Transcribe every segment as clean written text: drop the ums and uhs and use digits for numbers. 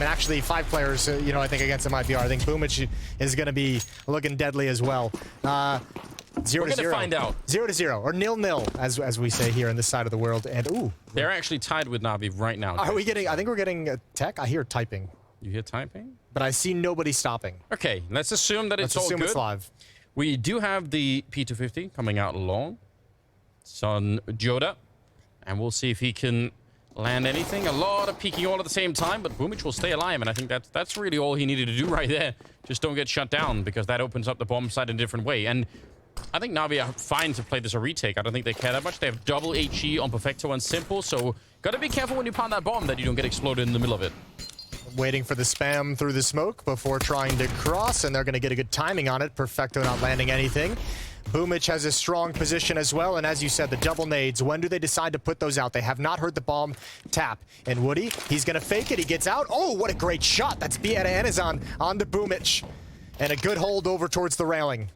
and actually 5 players, you know, I think against MIBR. I think Boomic is going to be looking deadly as well. 0 to 0. Find out. 0 to 0, or 0-0, as we say here on this side of the world. And ooh, they're actually tied with Navi right now. Are we getting? I think we're getting a tech. I hear typing. You hear typing? But I see nobody stopping. Okay, let's assume that it's all good. It's live. We do have the P250 coming out long. It's on JOTA, and we'll see if he can land anything. A lot of peeking all at the same time, but Boomic will stay alive, and I think that's really all he needed to do right there. Just don't get shut down, because that opens up the bomb site in a different way. And I think Navi are fine to play this a retake. I don't think they care that much. They have double HE on Perfecto and Simple, so gotta be careful when you plant that bomb that you don't get exploded in the middle of it. Waiting for the spam through the smoke before trying to cross, and they're going to get a good timing on it. Perfecto not landing anything. Boomic has a strong position as well, and as you said, the double nades. When do they decide to put those out? They have not heard the bomb tap. And Woody, he's going to fake it. He gets out. Oh, what a great shot. That's Bieta Anizan on to Boomic. And a good hold over towards the railing.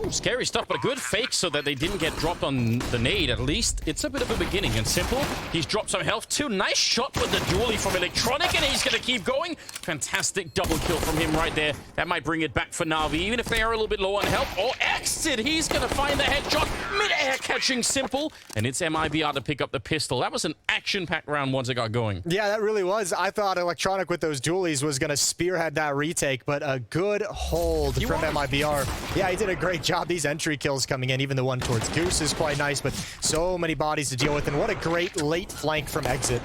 Ooh, scary stuff, but a good fake so that they didn't get dropped on the nade, at least. It's a bit of a beginning, and Simple, he's dropped some health too. Nice shot with the dually from Electronic, and he's going to keep going. Fantastic double kill from him right there. That might bring it back for Navi, even if they are a little bit low on health. Oh, exit! He's going to find the headshot. Mid-air catching Simple, and it's MIBR to pick up the pistol. That was an action-packed round once it got going. Yeah, that really was. I thought Electronic with those dualies was going to spearhead that retake, but a good hold from MIBR. Yeah, he did a great job. These entry kills coming in, even the one towards Goose is quite nice, but so many bodies to deal with, and what a great late flank from Exit.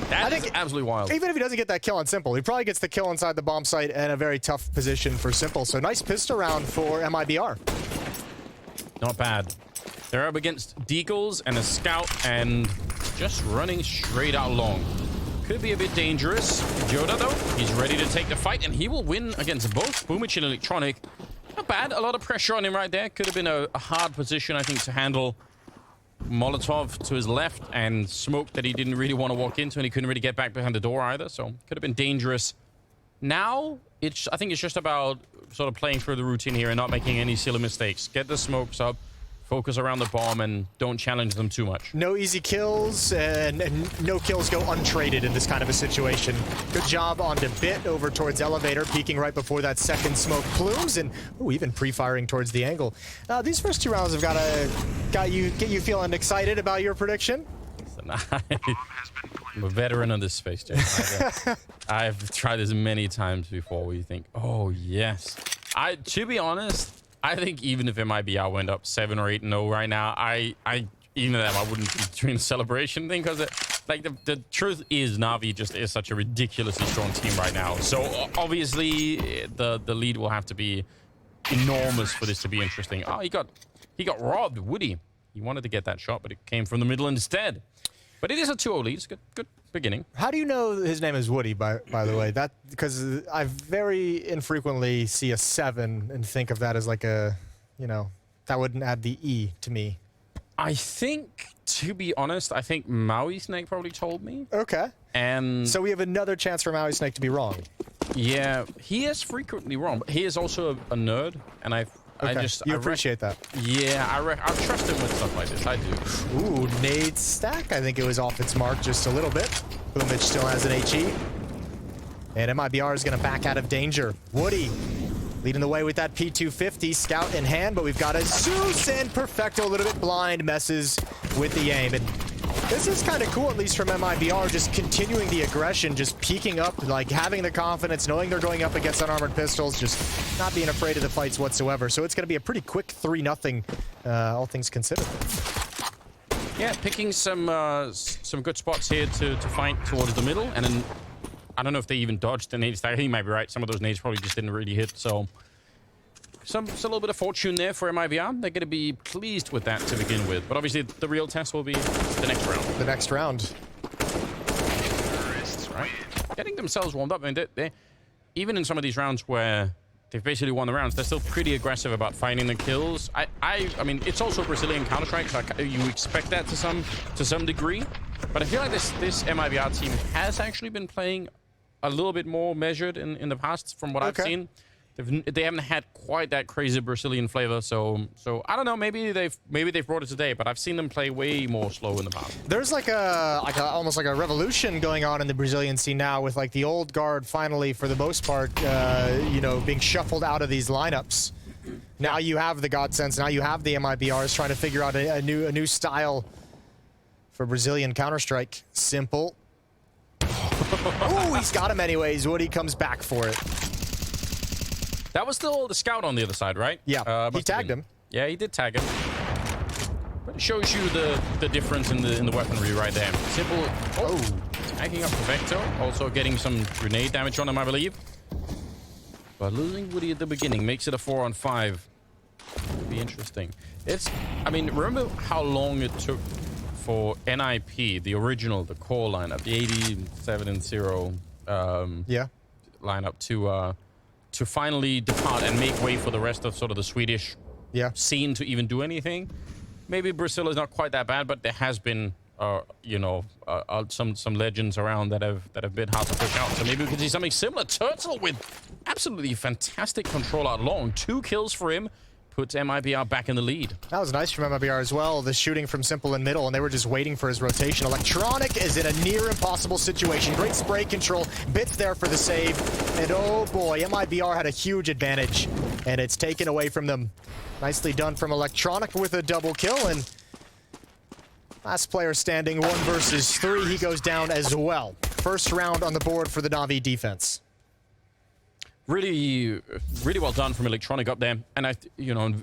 That is absolutely wild. Even if he doesn't get that kill on Simple, he probably gets the kill inside the bomb site and a very tough position for Simple. So nice pistol round for MIBR. Not bad. They're up against Deagles and a Scout, and just running straight out long. Could be a bit dangerous. JOTA, though, he's ready to take the fight, and he will win against both Boomic and Electronic. Not bad. A lot of pressure on him right there. Could have been a hard position, I think, to handle. Molotov to his left and smoke that he didn't really want to walk into, and he couldn't really get back behind the door either, so could have been dangerous. Now, I think it's just about sort of playing through the routine here and not making any silly mistakes. Get the smokes up, focus around the bomb, and don't challenge them too much. No easy kills, and no kills go untraded in this kind of a situation. Good job on the bit over towards Elevator, peeking right before that second smoke plumes, and ooh, even pre-firing towards the angle. These first 2 rounds have get you feeling excited about your prediction? I'm a veteran on this space, Jay. I've tried this many times before where you think, oh, yes. To be honest, I think even if MIBR went up 7 or 8-0 right now, even them, I wouldn't be doing the celebration thing, because like the truth is Navi just is such a ridiculously strong team right now. So obviously the lead will have to be enormous for this to be interesting. Oh, he got robbed, Woody. He wanted to get that shot, but it came from the middle instead. But it is a 2-0 lead. It's a good beginning. How do you know his name is Woody, by the way? That because I very infrequently see a 7 and think of that as like a, you know, that wouldn't add the E to me. I think, to be honest, I think Maui Snake probably told me. Okay. And so we have another chance for Maui Snake to be wrong. Yeah, he is frequently wrong, but he is also a nerd, and I appreciate that. Yeah, I trust him with stuff like this. I do. Ooh, nade stack. I think it was off its mark just a little bit. Boomic still has an HE. And MIBR is going to back out of danger. Woody leading the way with that P250, Scout in hand, but we've got a Zeus and Perfecto a little bit blind, messes with the aim. And this is kind of cool, at least from MIBR, just continuing the aggression, just peeking up, like having the confidence, knowing they're going up against unarmored pistols, just not being afraid of the fights whatsoever. So it's going to be a pretty quick 3-0, all things considered. Yeah, picking some good spots here to fight towards the middle, and then I don't know if they even dodged the nades. He might be right. Some of those nades probably just didn't really hit, so a little bit of fortune there for MIBR. They're going to be pleased with that to begin with. But obviously, the real test will be the next round. The next round. Right. Getting themselves warmed up. I mean, they even in some of these rounds where they've basically won the rounds, they're still pretty aggressive about finding the kills. I mean, it's also Brazilian Counter-Strike, so you expect that to some degree. But I feel like this MIBR team has actually been playing a little bit more measured in the past from what I've seen. They haven't had quite that crazy Brazilian flavor, so I don't know. Maybe they've brought it today, but I've seen them play way more slow in the past. There's like almost like a revolution going on in the Brazilian scene now, with like the old guard finally, for the most part, you know, being shuffled out of these lineups. Now you have the God Sense. Now you have the MIBRs trying to figure out a new style for Brazilian Counter-Strike. Simple. Ooh, he's got him anyways. Woody comes back for it. That was still the scout on the other side, right? Yeah, he tagged him. Yeah, he did tag him. But it shows you the difference in the weaponry right there. Simple. Oh, tagging up Perfecto. Also getting some grenade damage on him, I believe. But losing Woody at the beginning makes it a 4-on-5. Could be interesting. I mean, remember how long it took for NIP, the original, the core lineup, the 87-0 lineup to finally depart and make way for the rest of sort of the Swedish scene to even do anything. Maybe Brazil is not quite that bad, but there has been, you know, some legends around that have been hard to push out. So maybe we can see something similar. Tuurtle with absolutely fantastic control out long. 2 kills for him. Puts MIBR back in the lead. That was nice from MIBR as well. The shooting from Simple in middle, and they were just waiting for his rotation. Electronic is in a near impossible situation. Great spray control. Bits there for the save. And oh boy, MIBR had a huge advantage, and it's taken away from them. Nicely done from Electronic with a double kill, and last player standing, 1 versus 3. He goes down as well. First round on the board for the Na'Vi defense. Really well done from Electronic up there. And you know,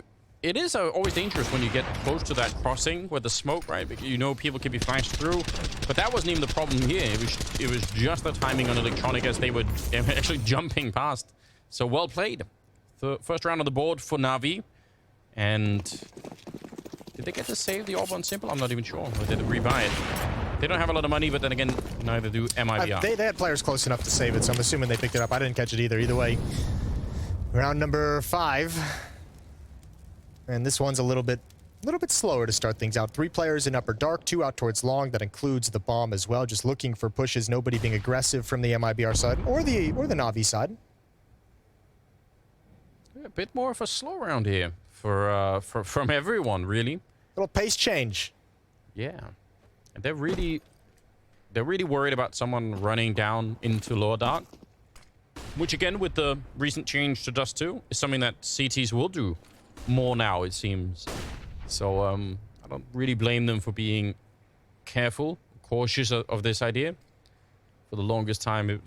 it is always dangerous when you get close to that crossing with the smoke, right? Because you know people can be flashed through. But that wasn't even the problem here. It was just the timing on Electronic as they were actually jumping past. So well played. The first round on the board for Na'Vi. And did they get to save the orb on Simple? I'm not even sure. Or did they rebuy it? They don't have a lot of money, but then again, neither do MIBR. They had players close enough to save it, so I'm assuming they picked it up. I didn't catch it either. Either way, round number 5, and this one's a little bit slower to start things out. 3 players in upper dark, 2 out towards long. That includes the bomb as well. Just looking for pushes. Nobody being aggressive from the MIBR side or the Na'Vi side. A bit more of a slow round here from everyone, really. Little pace change. Yeah. And they're really worried about someone running down into lower dark, which again, with the recent change to Dust 2, is something that CTs will do more now, it seems. So I don't really blame them for being careful, cautious of this idea. For the longest time,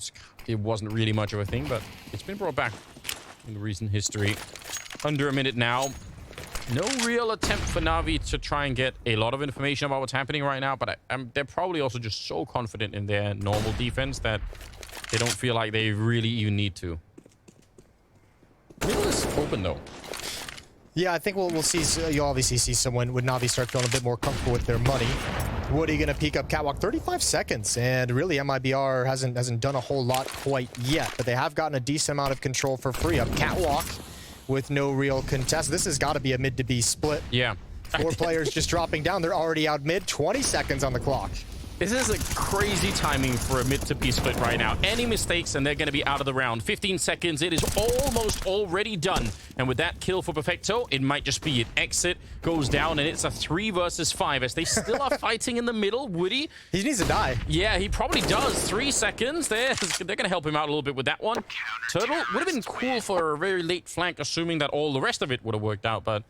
it wasn't really much of a thing, but it's been brought back in the recent history. Under a minute now. No real attempt for Na'Vi to try and get a lot of information about what's happening right now, but they're probably also just so confident in their normal defense that they don't feel like they really even need to. Middle is open, though. Yeah, I think we'll see. You'll obviously see someone when Na'Vi start feeling a bit more comfortable with their money. Woody going to peek up Catwalk, 35 seconds, and really MIBR hasn't done a whole lot quite yet, but they have gotten a decent amount of control for free up Catwalk. With no real contest. This has got to be a mid to B split. Yeah. 4 players just dropping down. They're already out mid. 20 seconds on the clock. This is a crazy timing for a mid to B split right now. Any mistakes and they're going to be out of the round. 15 seconds. It is almost already done. And with that kill for Perfecto, it might just be an exit. Goes down and it's a 3 versus 5 as they still are fighting in the middle. Woody. He needs to die. Yeah, he probably does. 3 seconds. They're going to help him out a little bit with that one. Tuurtle would have been cool for a very late flank, assuming that all the rest of it would have worked out. But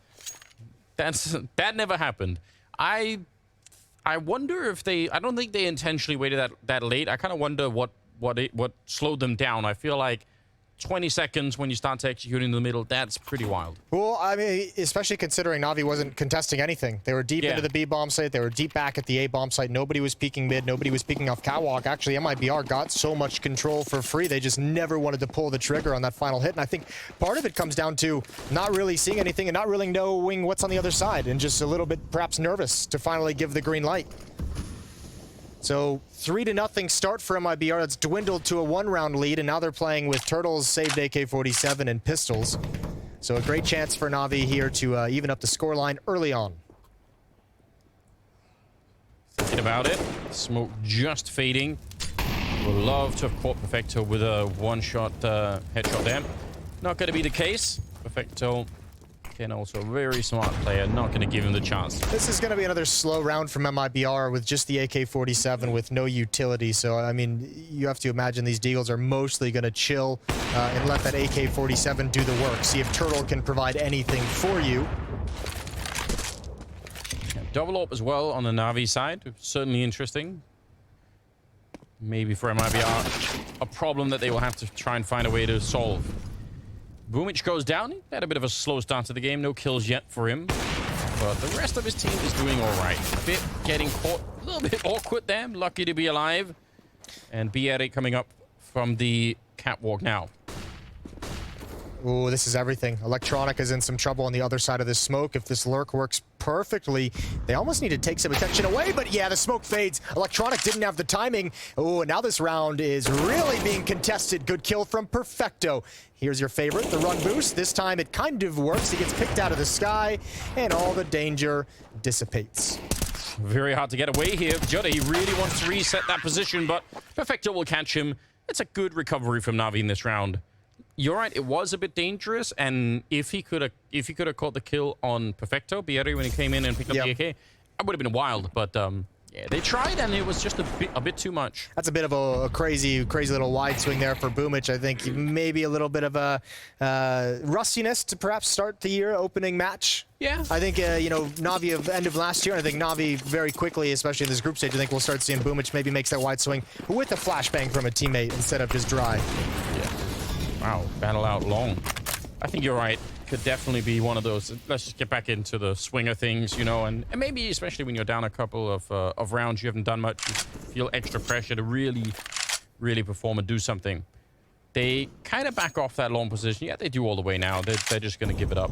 that never happened. I wonder if I don't think they intentionally waited that late. I kind of wonder what slowed them down. I feel like 20 seconds when you start to execute in the middle, that's pretty wild. Well, I mean, especially considering Na'Vi wasn't contesting anything. They were deep into the B bomb site. They were deep back at the A bomb site. Nobody was peeking mid. Nobody was peeking off Catwalk. Actually, MIBR got so much control for free. They just never wanted to pull the trigger on that final hit. And I think part of it comes down to not really seeing anything and not really knowing what's on the other side and just a little bit perhaps nervous to finally give the green light. So 3-0 start for MIBR. That's dwindled to a 1-round lead, and now they're playing with Turtles, saved AK-47, and pistols. So a great chance for Na'Vi here to even up the scoreline early on. Thinking about it, smoke just fading. Would love to have caught Perfecto with a one-shot headshot there. not going to be the case. Perfecto, and also a very smart player, not going to give him the chance. This is going to be another slow round from MIBR with just the AK-47 with no utility. So, I mean, you have to imagine these Deagles are mostly going to chill and let that AK-47 do the work. See if Tuurtle can provide anything for you. Double AWP as well on the Na'Vi side. Certainly interesting. Maybe for MIBR, a problem that they will have to try and find a way to solve. Boomic goes down. He had a bit of a slow start to the game. No kills yet for him. But the rest of his team is doing all right. A bit getting caught. A little bit awkward there. Lucky to be alive. And BR8 coming up from the catwalk now. Ooh, this is everything. Electronic is in some trouble on the other side of this smoke. If this lurk works perfectly, they almost need to take some attention away, but yeah, the smoke fades. Electronic didn't have the timing. Oh, now this round is really being contested. Good kill from Perfecto. Here's your favorite, the run boost. This time it kind of works. He gets picked out of the sky, and all the danger dissipates. Very hard to get away here. JOTA, he really wants to reset that position, but Perfecto will catch him. It's a good recovery from Na'Vi in this round. You're right, it was a bit dangerous, and if he could have caught the kill on Perfecto, BR when he came in and picked up the AK, that would have been wild, but yeah, they tried, and it was just a bit too much. That's a bit of a crazy little wide swing there for Boomic. I think maybe a little bit of a rustiness to perhaps start the year opening match. Yeah. I think, you know, Na'Vi of end of last year, and I think Na'Vi very quickly, especially in this group stage, I think we'll start seeing Boomic maybe makes that wide swing with a flashbang from a teammate instead of just dry. Yeah. Wow, battle out long. I think you're right. Could definitely be one of those. Let's just get back into the swing of things, you know, and maybe especially when you're down a couple of rounds, you haven't done much, you feel extra pressure to really perform and do something. They kind of back off that long position. Yeah, they do all the way now. They're just going to give it up.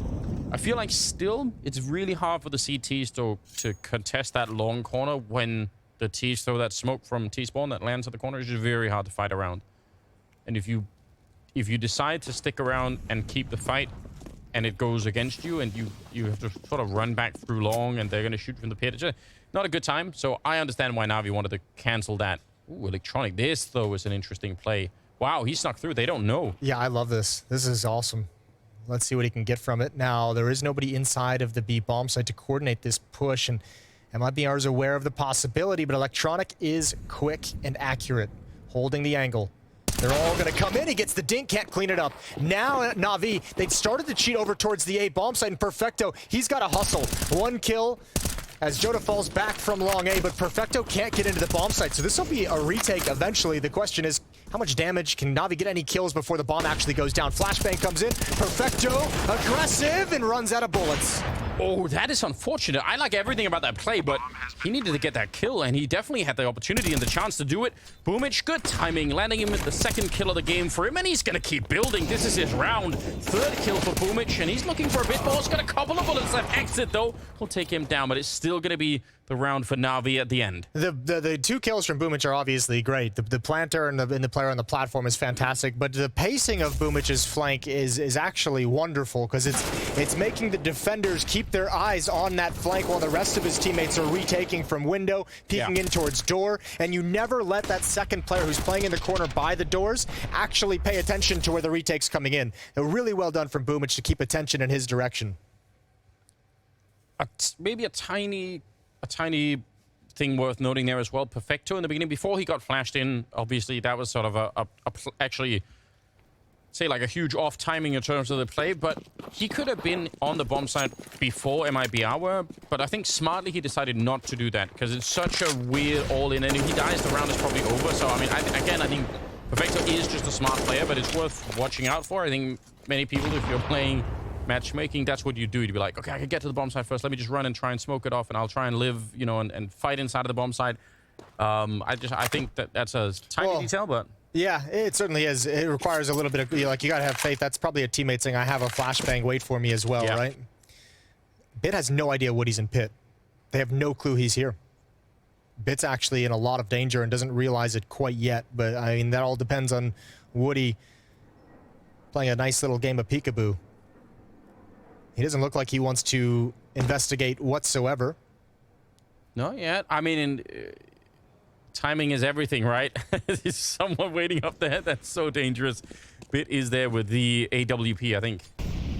I feel like still, it's really hard for the CTs to contest that long corner when the Ts throw that smoke from T-spawn that lands at the corner. It's just very hard to fight around. And if you decide to stick around and keep the fight, and it goes against you, and you have to sort of run back through long, and they're going to shoot from the pit. It's just not a good time, so I understand why Na'Vi wanted to cancel that. Ooh, Electronic. This, though, is an interesting play. Wow, he snuck through. They don't know. Yeah, I love this. This is awesome. Let's see what he can get from it. Now, there is nobody inside of the B bomb site to coordinate this push, and MIBR is aware of the possibility, but Electronic is quick and accurate, holding the angle. They're all going to come in. He gets the dink, can't clean it up. Now, Na'Vi, they'd started to cheat over towards the A bomb site, and Perfecto, he's got to hustle. One kill as JOTA falls back from long A, but Perfecto can't get into the bomb site, so this will be a retake eventually. The question is, how much damage? Can Na'Vi get any kills before the bomb actually goes down? Flashbang comes in. Perfecto, aggressive, and runs out of bullets. Oh, that is unfortunate. I like everything about that play, but he needed to get that kill, and he definitely had the opportunity and the chance to do it. Boomic, good timing, landing him with the second kill of the game for him, and he's going to keep building. This is his round. Third kill for Boomic, and he's looking for a bit more. He's got a couple of bullets left. Exit, though, will take him down, but it's still going to be the round for Na'Vi at the end. The two kills from Boomic are obviously great. The planter and the player on the platform is fantastic, but the pacing of Boomic's flank is actually wonderful because it's making the defenders keep their eyes on that flank while the rest of his teammates are retaking from window, peeking in towards door, and you never let that second player who's playing in the corner by the doors actually pay attention to where the retake's coming in. Really well done from Boomic to keep attention in his direction. Maybe a tiny thing worth noting there as well. Perfecto in the beginning, before he got flashed in, obviously that was sort of actually, say, like a huge off timing in terms of the play, but he could have been on the bomb site before MIBR were, but I think smartly he decided not to do that because it's such a weird all-in, and if he dies, the round is probably over. So, I mean, I think Perfecto is just a smart player, but it's worth watching out for. I think many people, if you're playing matchmaking, that's what you do. You'd be like, okay, I can get to the bomb site first. Let me just run and try and smoke it off, and I'll try and live, you know, and fight inside of the bomb site. I think that's a tiny detail, but yeah, it certainly is. It requires a little bit of, you gotta have faith. That's probably a teammate saying, I have a flashbang, wait for me as well, right? Bit has no idea Woody's in pit. They have no clue he's here. Bit's actually in a lot of danger and doesn't realize it quite yet, but I mean, that all depends on Woody playing a nice little game of peekaboo. He doesn't look like he wants to investigate whatsoever. Not yet. I mean, timing is everything, right? There's someone waiting up there. That's so dangerous. Bit is there with the AWP, I think.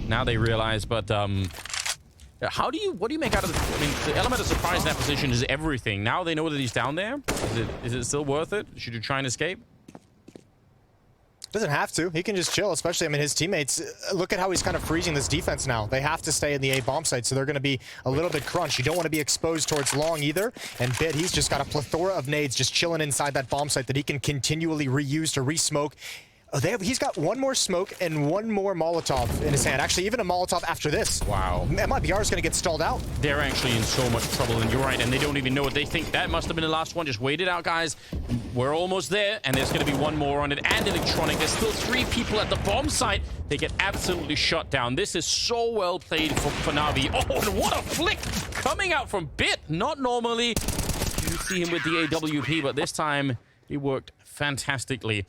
Now they realize, but what do you make out of I mean, the element of surprise in that position is everything. Now they know that he's down there. Is it still worth it? Should you try and escape? Doesn't have to. He can just chill, especially, I mean, his teammates, look at how he's kind of freezing this defense now. They have to stay in the A bomb site, so they're going to be a little bit crunched. You don't want to be exposed towards long either. And Bit, he's just got a plethora of nades just chilling inside that bomb site that he can continually reuse to re-smoke. Oh, he's got one more smoke and one more Molotov in his hand. Actually, even a Molotov after this. Wow. MIBR is going to get stalled out. They're actually in so much trouble, and you're right, and they don't even know it. They think that must have been the last one. Just wait it out, guys. We're almost there, and there's going to be one more on it. And electronic. There's still 3 people at the bomb site. They get absolutely shut down. This is so well played for Na'Vi. Oh, and what a flick coming out from Bit. Not normally. You see him with the AWP, but this time it worked fantastically.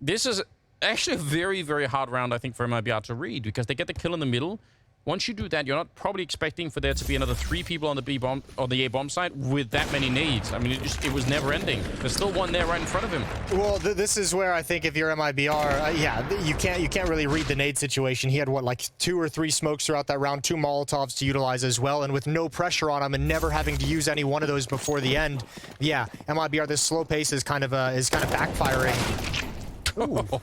This is actually a very, very hard round, I think, for MIBR to read, because they get the kill in the middle. Once you do that, you're not probably expecting for there to be another 3 people on the B bomb or the A bomb site with that many nades. I mean, it was never ending. There's still one there right in front of him. Well, this is where I think if you're MIBR, yeah, you can't really read the nade situation. He had what, like 2 or 3 smokes throughout that round, 2 Molotovs to utilize as well, and with no pressure on him and never having to use any one of those before the end. Yeah, MIBR, this slow pace is kind of backfiring. Ooh.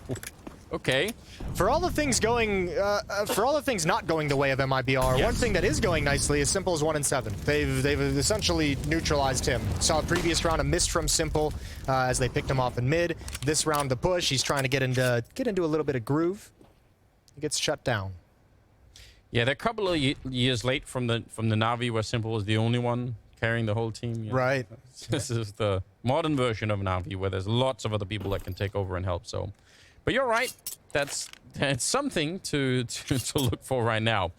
Okay. For all the things not going the way of MIBR, yes. One thing that is going nicely is Simple's 1 and 7. They've essentially neutralized him. Saw a previous round a miss from Simple as they picked him off in mid. This round the push, he's trying to get into a little bit of groove. He gets shut down. Yeah, they're a couple of years late from the Na'Vi, where Simple was the only one carrying the whole team. You know? Right. This is the modern version of Na'Vi, where there's lots of other people that can take over and help. So. But you're right. That's something to look for right now.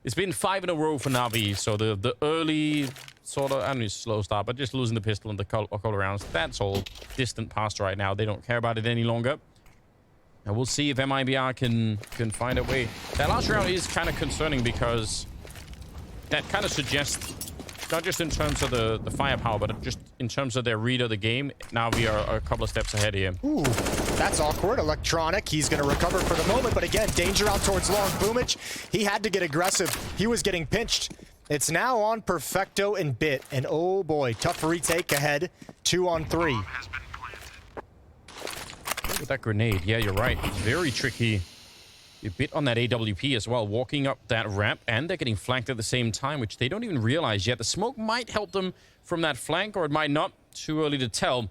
It's been 5 in a row for Na'Vi, so the early sort of, I don't know, slow start, but just losing the pistol and the couple rounds, that's all distant past right now. They don't care about it any longer. And we'll see if MIBR can find a way. That last round is kind of concerning, because that kind of suggests, not just in terms of the firepower, but just in terms of their read of the game, now we are a couple of steps ahead here. Ooh, that's awkward. Electronic, he's going to recover for the moment, but again, danger out towards long. Boomich, he had to get aggressive. He was getting pinched. It's now on Perfecto and Bit, and oh boy, tough retake ahead. 2 on 3. With that grenade, yeah, you're right. It's very tricky. A bit on that AWP as well, walking up that ramp, and they're getting flanked at the same time, which they don't even realize yet. The smoke might help them from that flank, or it might not. Too early to tell.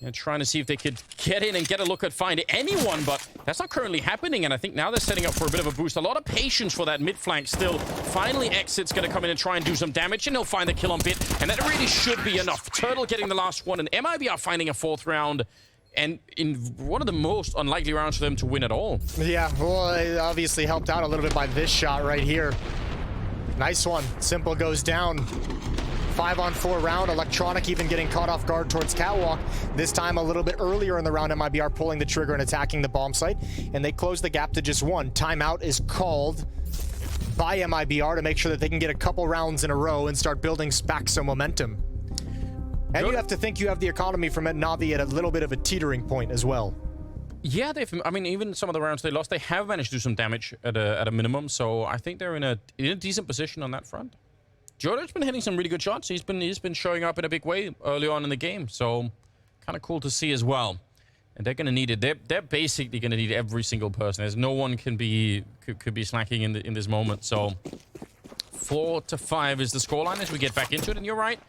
They're trying to see if they could get in and get a look at find anyone, but that's not currently happening, and I think now they're setting up for a bit of a boost. A lot of patience for that mid flank still. Finally, Exit's going to come in and try and do some damage, and he'll find the kill on Bit, and that really should be enough. Tuurtle getting the last one, and MIBR finding a 4th round. And in one of the most unlikely rounds for them to win at all. Yeah, well, it obviously helped out a little bit by this shot right here. Nice one. Simple goes down. 5 on 4 round. Electronic even getting caught off guard towards Catwalk. This time a little bit earlier in the round, MIBR pulling the trigger and attacking the bomb site. And they close the gap to just 1. Timeout is called by MIBR to make sure that they can get a couple rounds in a row and start building back some momentum. And you have to think you have the economy from Na'Vi at a little bit of a teetering point as well. Yeah, I mean, even some of the rounds they lost, they have managed to do some damage at a minimum. So I think they're in a decent position on that front. JOTA's been hitting some really good shots. He's been showing up in a big way early on in the game. So kind of cool to see as well. And they're going to need it. They're basically going to need every single person. There's no one could be slacking in this moment. So 4-5 is the scoreline as we get back into it. And you're right.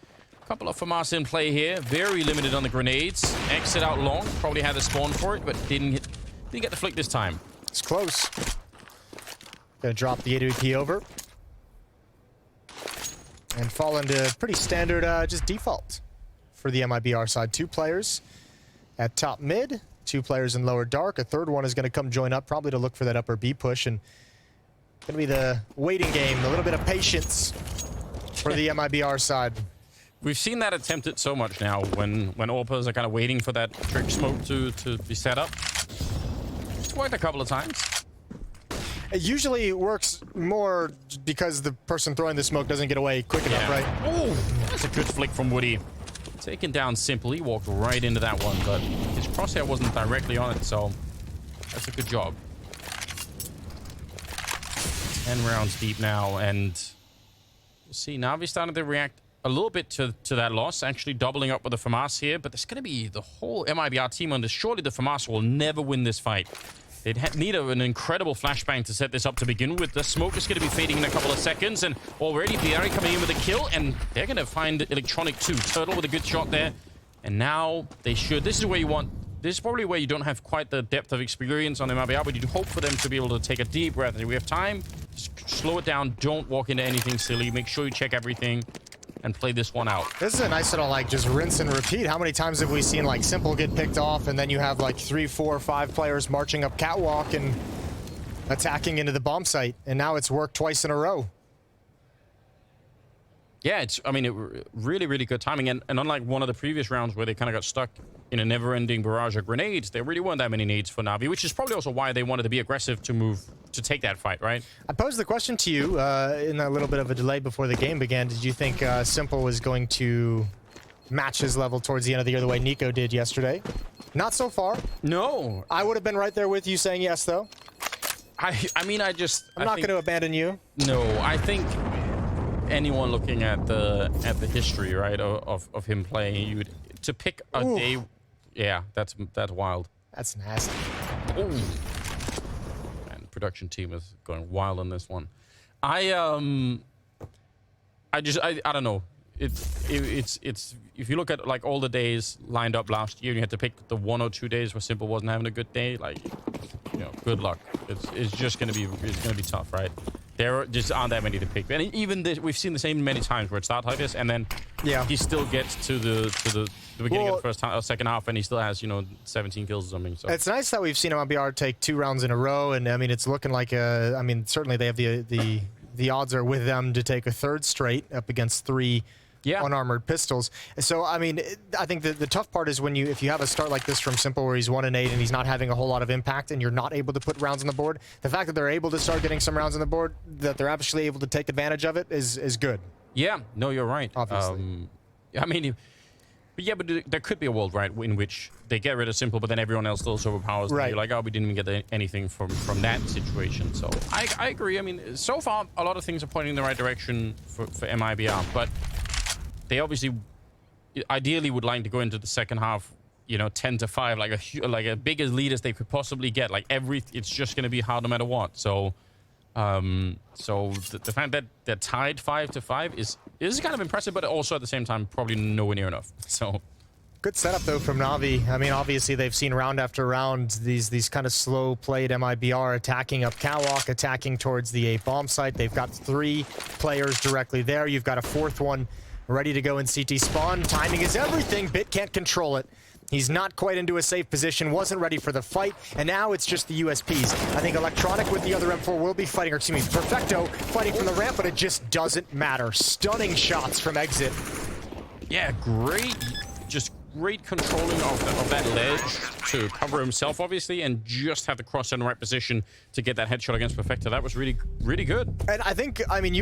Couple of FAMAS in play here. Very limited on the grenades. Exit out long. Probably had the spawn for it, but didn't get the flick this time. It's close. Gonna drop the AWP over. And fall into pretty standard just default for the MIBR side. 2 players at top mid. 2 players in lower dark. A 3rd one is gonna come join up, probably to look for that upper B push. And gonna be the waiting game. A little bit of patience for the MIBR side. We've seen that attempted so much now when AWPers are kind of waiting for that trick smoke to be set up. It's worked a couple of times. It usually works more because the person throwing the smoke doesn't get away quick enough, right? Oh, that's a good flick from Woody. Taken down Simple. He walked right into that one, but his crosshair wasn't directly on it, so that's a good job. 10 rounds deep now, and we'll see. Navi starting to react a little bit to that loss, actually doubling up with the FAMAS here, but there's going to be the whole MIBR team on this. Surely the FAMAS will never win this fight. They'd need an incredible flashbang to set this up to begin with. The smoke is going to be fading in a couple of seconds, and already Valeriy coming in with a kill, and they're going to find Electronic too. Tuurtle with a good shot there, and now they should. This is where you want. This is probably where you don't have quite the depth of experience on MIBR, but you hope for them to be able to take a deep breath. If we have time, just slow it down. Don't walk into anything silly. Make sure you check everything and play this one out. This is a nice little, like, just rinse and repeat. How many times have we seen, like, Simple get picked off, and then you have, like, 3, 4, 5 players marching up catwalk and attacking into the bomb site, and now it's worked twice in a row. Yeah, I mean, really, really good timing. And unlike one of the previous rounds where they kind of got stuck in a never-ending barrage of grenades, there really weren't that many nades for Navi, which is probably also why they wanted to be aggressive to take that fight, right? I posed the question to you in a little bit of a delay before the game began. Did you think Simple was going to match his level towards the end of the year the way Nico did yesterday? Not so far. No. I would have been right there with you saying yes, though. I'm not going to abandon you. No, I think anyone looking at the history, right, of him playing, to pick a day, yeah, that's wild. That's nasty. Ooh. Man, production team is going wild on this one. I don't know. It's if you look at like all the days lined up last year, and you had to pick the 1 or 2 days where Simple wasn't having a good day, like, you know, good luck. It's just gonna be tough, right? There just aren't that many to pick. And even this, we've seen the same many times where it starts like this, and then he still gets to the beginning of the first half, second half, and he still has, you know, 17 kills or something. So it's nice that we've seen MIBR take 2 rounds in a row, and I mean, it's looking like I mean, certainly they have the odds are with them to take a 3rd straight up against 3 unarmored pistols. So I mean, I think the tough part is when if you have a start like this from Simple where he's 1 and 8 and he's not having a whole lot of impact, and you're not able to put rounds on the board. The fact that they're able to start getting some rounds on the board, that they're actually able to take advantage of it, is good. Yeah, no, you're right. Obviously, I mean, but there could be a world, right, in which they get rid of Simple, but then everyone else still overpowers. Right. You're like, oh, we didn't even get anything from that situation. So I agree. I mean, so far a lot of things are pointing in the right direction for MIBR, but they obviously ideally would like to go into the second half, you know, 10-5, like a big as lead as they could possibly get. Like it's just going to be hard no matter what. So, the fact that they're tied 5-5 is kind of impressive, but also at the same time probably nowhere near enough. So. Good setup, though, from Navi. I mean, obviously, they've seen round after round these kind of slow-played MIBR attacking up catwalk, attacking towards the A bomb site. They've got 3 players directly there. You've got a 4th one ready to go in CT spawn. Timing is everything. Bit can't control it. He's not quite into a safe position, wasn't ready for the fight, and now it's just the USPs. I think Electronic with the other M4 will be fighting, or excuse me, Perfecto fighting from the ramp, but it just doesn't matter. Stunning shots from exit. Yeah, great controlling of that ledge to cover himself, obviously, and just have the cross in the right position to get that headshot against Perfecto. That was really, really good. And I think, I mean,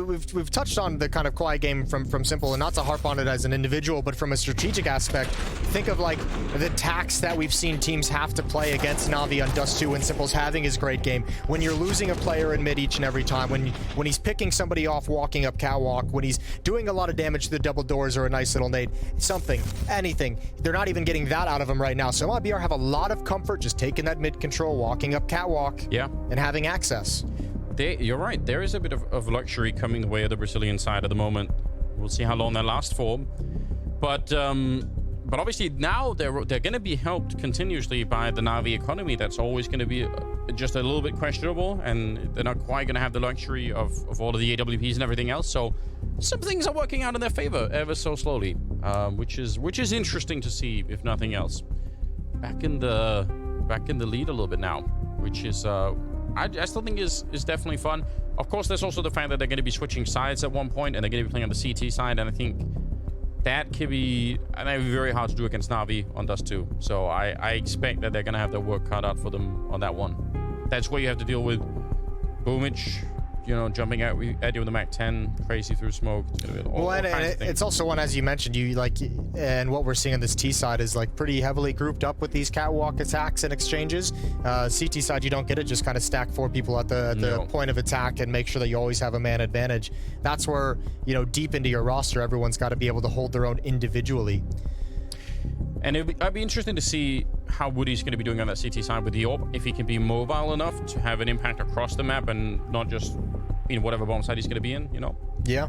we've touched on the kind of quiet game from Simple, and not to harp on it as an individual, but from a strategic aspect, think of like the tax that we've seen teams have to play against Navi on Dust 2 when Simple's having his great game. When you're losing a player in mid each and every time, when he's picking somebody off walking up catwalk, when he's doing a lot of damage to the double doors or a nice little nade, something, anything. They're not even getting that out of him right now. So MIBR have a lot of comfort just taking that mid control, walking up catwalk, and having access. You're right. There is a bit of luxury coming the way of the Brazilian side at the moment. We'll see how long that lasts for. But obviously now they're going to be helped continuously by the Navi economy. That's always going to be just a little bit questionable, and they're not quite going to have the luxury of all of the AWPs and everything else. So some things are working out in their favor ever so slowly, which is interesting to see, if nothing else. Back in the lead a little bit now, which is I still think is definitely fun. Of course, there's also the fact that they're going to be switching sides at one point, and they're going to be playing on the CT side, and I think that could be very hard to do against Navi on Dust 2. So I expect that they're going to have their work cut out for them on that one. That's where you have to deal with Boomich, you know, jumping at you with the Mac 10, crazy through smoke. It's gonna be all and kinds of things. it's also one, as you mentioned, you like, and what we're seeing on this T side is like pretty heavily grouped up with these catwalk attacks and exchanges. CT side, you don't get it. Just kind of stack 4 people at the point of attack and make sure that you always have a man advantage. That's where, you know, deep into your roster, everyone's got to be able to hold their own individually. And I'd be interested to see how Woody's going to be doing on that CT side with the AWP, if he can be mobile enough to have an impact across the map and not just in whatever bomb side he's going to be in, you know? Yeah.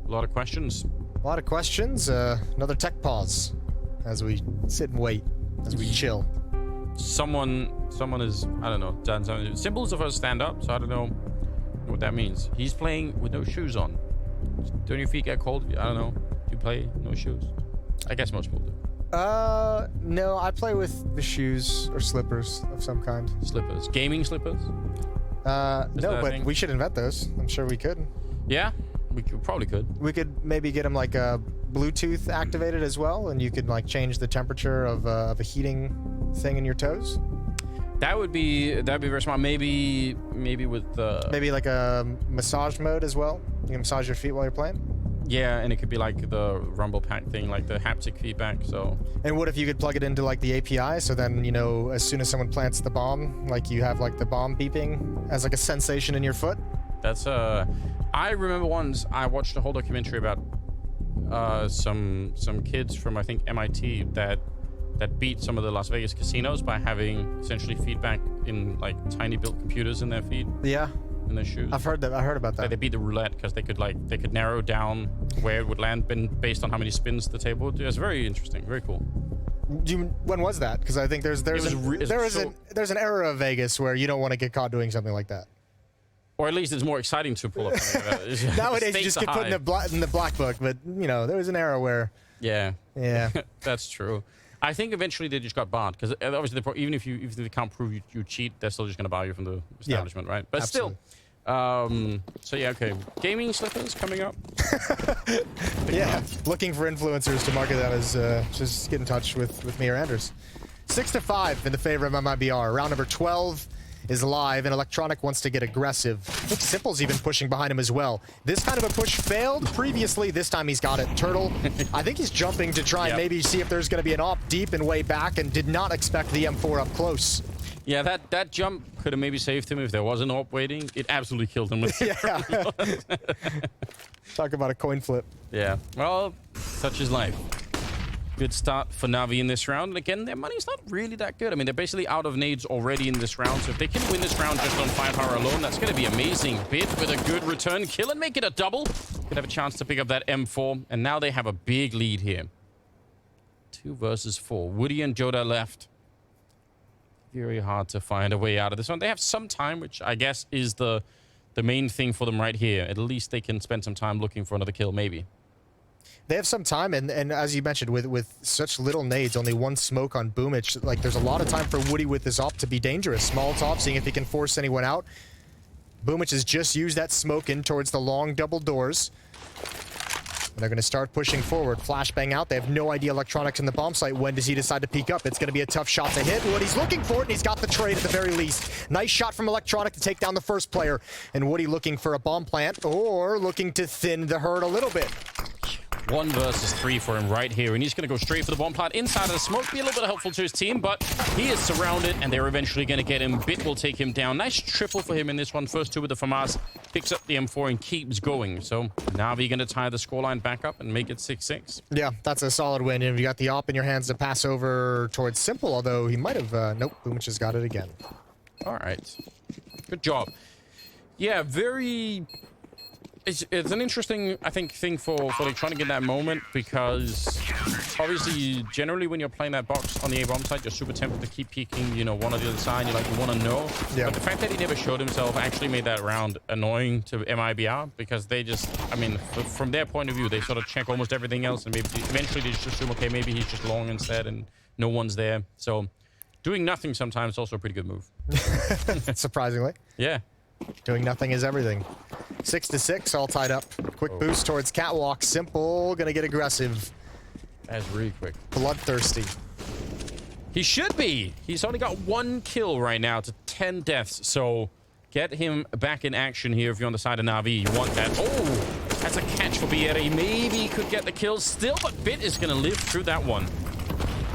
A lot of questions. A lot of questions. Another tech pause as we sit and wait, as we chill. Someone is, I don't know, done something. Symbols of us stand up, so I don't know what that means. He's playing with no shoes on. Don't your feet get cold? I don't know. Do you play no shoes? I guess most people do. No, I play with the shoes or slippers of some kind. Slippers. Gaming slippers? No, but we should invent those. I'm sure we could. Yeah, we probably could. We could maybe get them like Bluetooth activated as well, and you could like change the temperature of a heating thing in your toes. That'd be very smart. Maybe with maybe like a massage mode as well. You can massage your feet while you're playing. Yeah, and it could be like the rumble pack thing, like the haptic feedback. So. And what if you could plug it into like the API? So then, you know, as soon as someone plants the bomb, like you have like the bomb beeping as like a sensation in your foot. That's I remember once I watched a whole documentary about some kids from I think MIT that beat some of the Las Vegas casinos by having essentially feedback in like tiny built computers in their feet. Yeah. In their shoes. I heard about that. They beat the roulette because they could narrow down where it would land based on how many spins the table would do. It's very interesting, very cool. When was that? Because I think there's an era of Vegas where you don't want to get caught doing something like that. Or at least it's more exciting to pull up something like that. Nowadays you just get put in the black book, but you know there was an era where. Yeah. Yeah. That's true. I think eventually they just got barred because obviously even if they can't prove you cheat, they're still just going to bar you from the establishment, right? But absolutely. Still. So yeah, okay. Gaming slippers coming up. Yeah, looking for influencers to market that as just get in touch with me or Anders. 6-5 in the favor of MIBR. Round number 12 is live, and Electronic wants to get aggressive. I think Simple's even pushing behind him as well. This kind of a push failed previously. This time he's got it. Tuurtle, I think he's jumping to try and maybe see if there's going to be an op deep and way back, and did not expect the M4 up close. Yeah, that jump could have maybe saved him if there was an AWP waiting. It absolutely killed him. Yeah. Talk about a coin flip. Yeah. Well, such is life. Good start for Na'Vi in this round. And again, their money's not really that good. I mean, they're basically out of nades already in this round. So if they can win this round just on firepower alone, that's going to be amazing. Bit with a good return kill and make it a double. Could have a chance to pick up that M4. And now they have a big lead here. 2 versus 4. Woody and JOTA left. Very hard to find a way out of this one. They have some time, which I guess is the main thing for them right here. At least they can spend some time looking for another kill, maybe. They have some time, and as you mentioned, with such little nades, only 1 smoke on Boomich, like there's a lot of time for Woody with this op to be dangerous. Small top, seeing if he can force anyone out. Boomich has just used that smoke in towards the long double doors. And they're going to start pushing forward. Flashbang out. They have no idea Electronics in the bomb site. When does he decide to peek up? It's going to be a tough shot to hit. Woody's looking for it, and he's got the trade at the very least. Nice shot from Electronic to take down the first player. And Woody looking for a bomb plant, or looking to thin the herd a little bit. 1 versus 3 for him right here, and he's going to go straight for the bomb plant inside of the smoke. Be a little bit helpful to his team, but he is surrounded, and they're eventually going to get him. Bit will take him down. Nice triple for him in this one. First 2 with the FAMAS. Picks up the M4 and keeps going. So Na'Vi going to tie the scoreline back up and make it 6-6. Yeah, that's a solid win. And you got the op in your hands to pass over towards Simple, although he might have... nope, Boomich has got it again. All right. Good job. Yeah, very... It's an interesting, I think, thing for Electronic in that moment, because obviously, generally, when you're playing that box on the A-bomb side, you're super tempted to keep peeking, you know, one or the other side. You want to know. Yeah. But the fact that he never showed himself actually made that round annoying to MIBR, because they just, I mean, from their point of view, they sort of check almost everything else, and maybe eventually they just assume, okay, maybe he's just long instead, and no one's there. So doing nothing sometimes is also a pretty good move. Surprisingly. Yeah. Doing nothing is everything. 6-6, all tied up. Quick boost towards Catwalk. Simple, gonna get aggressive. That's really quick. Bloodthirsty. He should be. He's only got 1 kill right now to 10 deaths. So Get him back in action here if you're on the side of Na'Vi. You want that. Oh, that's a catch for BR. Maybe he could get the kill still, but Bit is going to live through that one.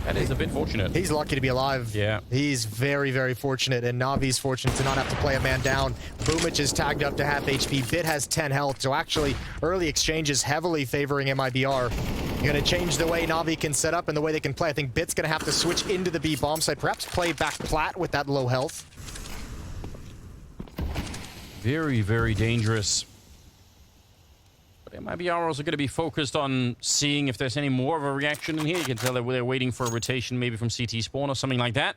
That is a bit fortunate. He's lucky to be alive. Yeah. He's very, very fortunate, and Navi's fortunate to not have to play a man down. Boomich is tagged up to half HP. Bit has 10 health, so actually, early exchanges heavily favoring MIBR. You're going to change the way Na'Vi can set up and the way they can play. I think Bit's going to have to switch into the B bomb site, perhaps play back plat with that low health. Very, very dangerous. But MIBR also going to be focused on seeing if there's any more of a reaction in here. You can tell that they're waiting for a rotation maybe from CT spawn or something like that.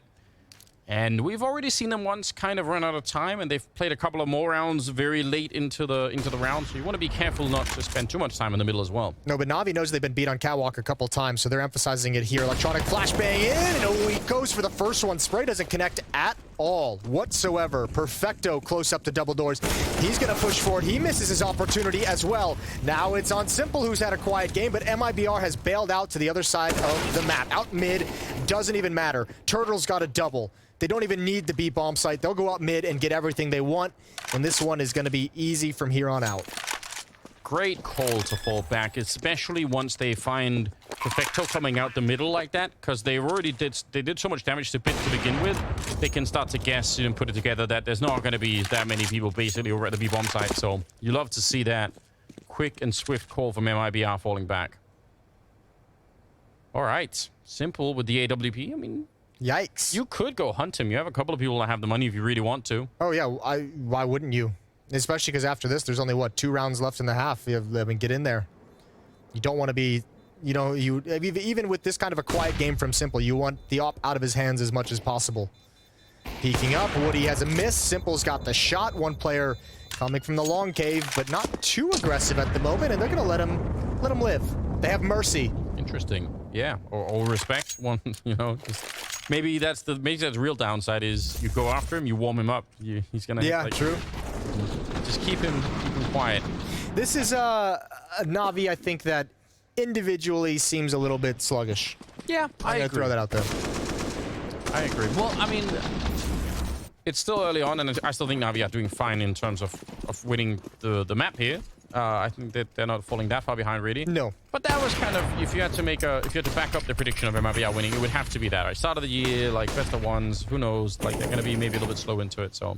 And we've already seen them once kind of run out of time, and they've played a couple of more rounds very late into the round, so you want to be careful not to spend too much time in the middle as well. No, but Na'Vi knows they've been beat on catwalk a couple times, so they're emphasizing it here. Electronic flashbang in, and oh, he goes for the first one. Spray doesn't connect at all whatsoever. Perfecto close up to double doors. He's going to push forward. He misses his opportunity as well. Now it's on Simple, who's had a quiet game, but MIBR has bailed out to the other side of the map. Out mid, doesn't even matter. Tuurtle's got a double. They don't even need the B bomb site. They'll go up mid and get everything they want, and this one is going to be easy from here on out. Great call to fall back, especially once they find Perfecto coming out the middle like that, because they already did so much damage to Bit to begin with. They can start to guess and put it together that there's not going to be that many people basically over at the B bomb site. So you love to see that quick and swift call from MIBR falling back. All right, Simple with the AWP. I mean, yikes. You could go hunt him. You have a couple of people that have the money if you really want to. Oh, yeah. Why wouldn't you? Especially because after this, there's only, what, 2 rounds left in the half. I mean, get in there. You don't want to be, you know, even with this kind of a quiet game from Simple, you want the op out of his hands as much as possible. Peeking up, Woody has a miss. Simple's got the shot. One player coming from the long cave, but not too aggressive at the moment, and they're going to let him live. They have mercy. Interesting. Yeah, or respect. One, you know, maybe that's the real downside is you go after him, you warm him up. He's gonna true. Just keep him quiet. This is a Na'Vi, I think, that individually seems a little bit sluggish. Yeah, I'm gonna throw that out there. I agree. Well, I mean, it's still early on, and I still think Na'Vi are doing fine in terms of winning the map here. I think that they're not falling that far behind, really. No. But that was kind of, if you had to back up the prediction of MIBR winning, it would have to be that. Right? Start of the year, like best of ones, who knows? Like they're going to be maybe a little bit slow into it. So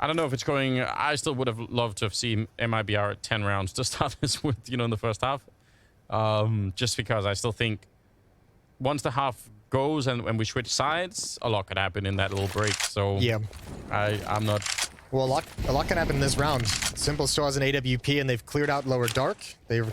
I don't know if it's going. I still would have loved to have seen MIBR at 10 rounds to start this with, you know, in the first half. Just because I still think once the half goes and we switch sides, a lot could happen in that little break. So yeah, I'm not. Well, a lot can happen in this round. Simple still has an AWP, and they've cleared out lower dark. They're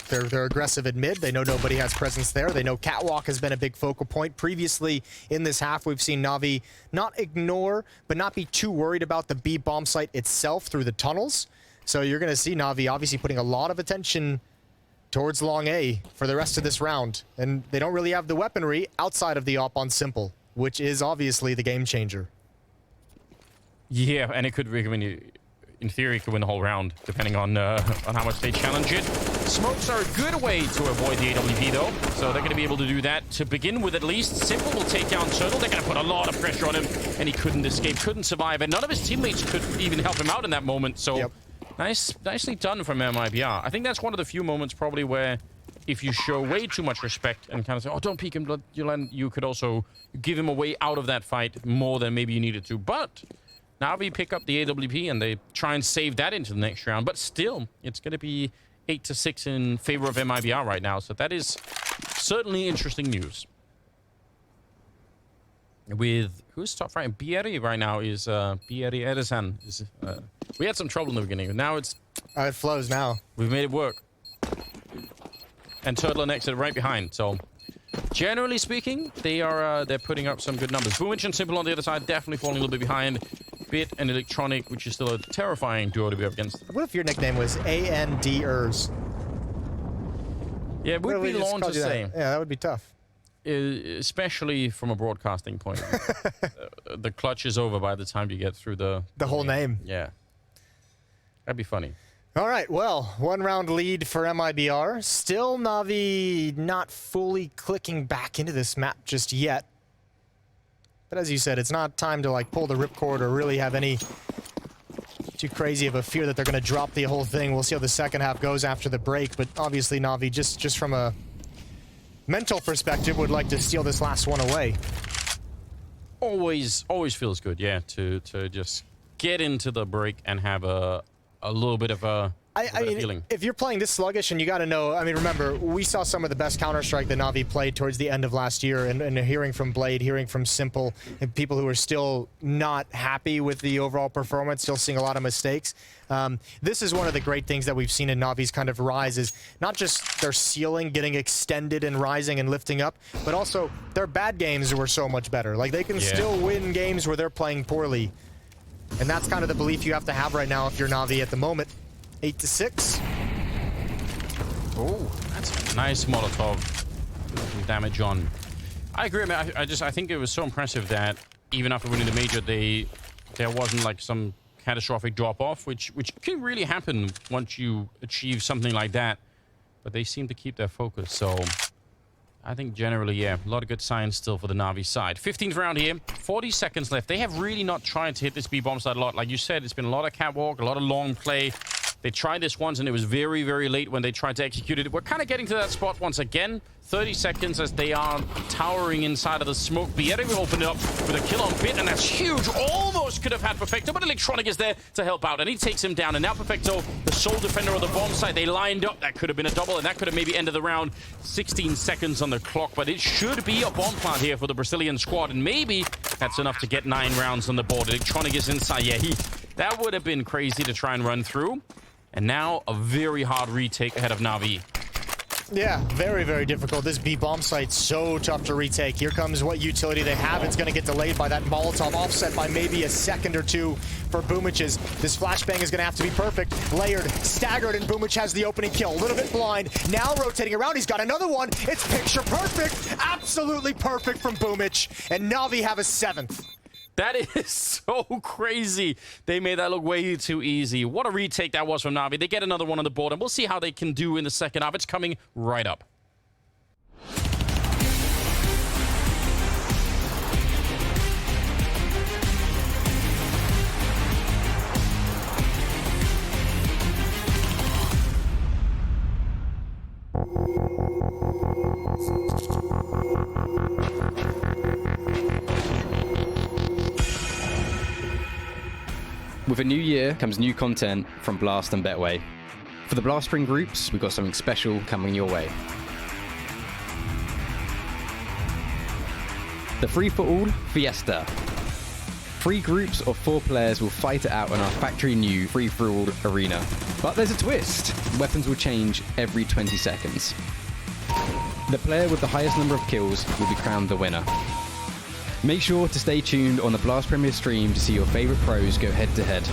aggressive at mid. They know nobody has presence there. They know catwalk has been a big focal point. Previously in this half, we've seen Na'Vi not ignore, but not be too worried about the B bomb site itself through the tunnels. So you're going to see Na'Vi obviously putting a lot of attention towards long A for the rest of this round. And they don't really have the weaponry outside of the op on Simple, which is obviously the game changer. Yeah, and it could really, in theory, it could win the whole round, depending on how much they challenge it. Smokes are a good way to avoid the AWP, though, so they're going to be able to do that to begin with, at least. Simple will take down Tuurtle. They're going to put a lot of pressure on him, and he couldn't escape, couldn't survive, and none of his teammates could even help him out in that moment. So, yep. Nicely done from MIBR. I think that's one of the few moments probably where if you show way too much respect and kind of say, oh, don't peek him, you could also give him a way out of that fight more than maybe you needed to. But now we pick up the AWP and they try and save that into the next round. But still, it's going to be 8-6 in favor of MIBR right now. So that is certainly interesting news. With who's top right? BR right now is BR Edison. We had some trouble in the beginning. Now it's it flows now. We've made it work. And Tuurtle next to right behind. So generally speaking, they're putting up some good numbers. Boomich and Simple on the other side, definitely falling a little bit behind. Bit and Electronic, which is still a terrifying duo to be up against. What if your nickname was ANDers? Yeah, it would be long to say. Yeah, that would be tough. Especially from a broadcasting point of view. The clutch is over by the time you get through the whole name. Yeah. That'd be funny. All right, well, 1 round lead for MIBR. Still Na'Vi not fully clicking back into this map just yet. But as you said, it's not time to like pull the ripcord or really have any too crazy of a fear that they're going to drop the whole thing. We'll see how the second half goes after the break, but obviously Na'Vi, just from a mental perspective, would like to steal this last one away. Always feels good, yeah, to just get into the break and have a little bit of a feeling. If you're playing this sluggish, and you got to know, I mean, remember, we saw some of the best Counter-Strike that Na'Vi played towards the end of last year, and hearing from Blade, hearing from Simple, and people who are still not happy with the overall performance, still seeing a lot of mistakes. This is one of the great things that we've seen in Na'Vi's kind of rise, is not just their ceiling getting extended and rising and lifting up, but also their bad games were so much better. Like, they can still win games where they're playing poorly. And that's kind of the belief you have to have right now if you're Na'Vi at the moment. 8-6. Oh, that's a nice Molotov. Some damage on. I agree. I mean, I think it was so impressive that even after winning the major, there wasn't like some catastrophic drop-off, which can really happen once you achieve something like that. But they seem to keep their focus. So I think generally, yeah, a lot of good signs still for the Na'Vi side. 15th round here, 40 seconds left. They have really not tried to hit this B-bomb side a lot. Like you said, it's been a lot of catwalk, a lot of long play. They tried this once, and it was very, very late when they tried to execute it. We're kind of getting to that spot once again. 30 seconds as they are towering inside of the smoke. Bierre will open it up with a kill on Bit, and that's huge. Almost could have had Perfecto, but Electronic is there to help out, and he takes him down. And now Perfecto, the sole defender of the bomb site, they lined up. That could have been a double, and that could have maybe ended the round. 16 seconds on the clock, but it should be a bomb plant here for the Brazilian squad, and maybe that's enough to get 9 rounds on the board. Electronic is inside. Yeah, that would have been crazy to try and run through. And now a very hard retake ahead of Na'Vi. Yeah, very, very difficult. This B-bomb site's so tough to retake. Here comes what utility they have. It's going to get delayed by that Molotov, offset by maybe a second or two for Boomic's. This flashbang is going to have to be perfect. Layered, staggered, and Boomic has the opening kill. A little bit blind. Now rotating around. He's got another one. It's picture perfect. Absolutely perfect from Boomic. And Na'Vi have a 7th. That is so crazy. They made that look way too easy. What a retake that was from Na'Vi. They get another one on the board, and we'll see how they can do in the second half. It's coming right up. With a new year comes new content from Blast and Betway. For the Blast Spring groups, we've got something special coming your way. The free-for-all Fiesta. 3 groups of 4 players will fight it out on our factory new free-for-all arena. But there's a twist. Weapons will change every 20 seconds. The player with the highest number of kills will be crowned the winner. Make sure to stay tuned on the Blast Premier stream to see your favorite pros go head-to-head.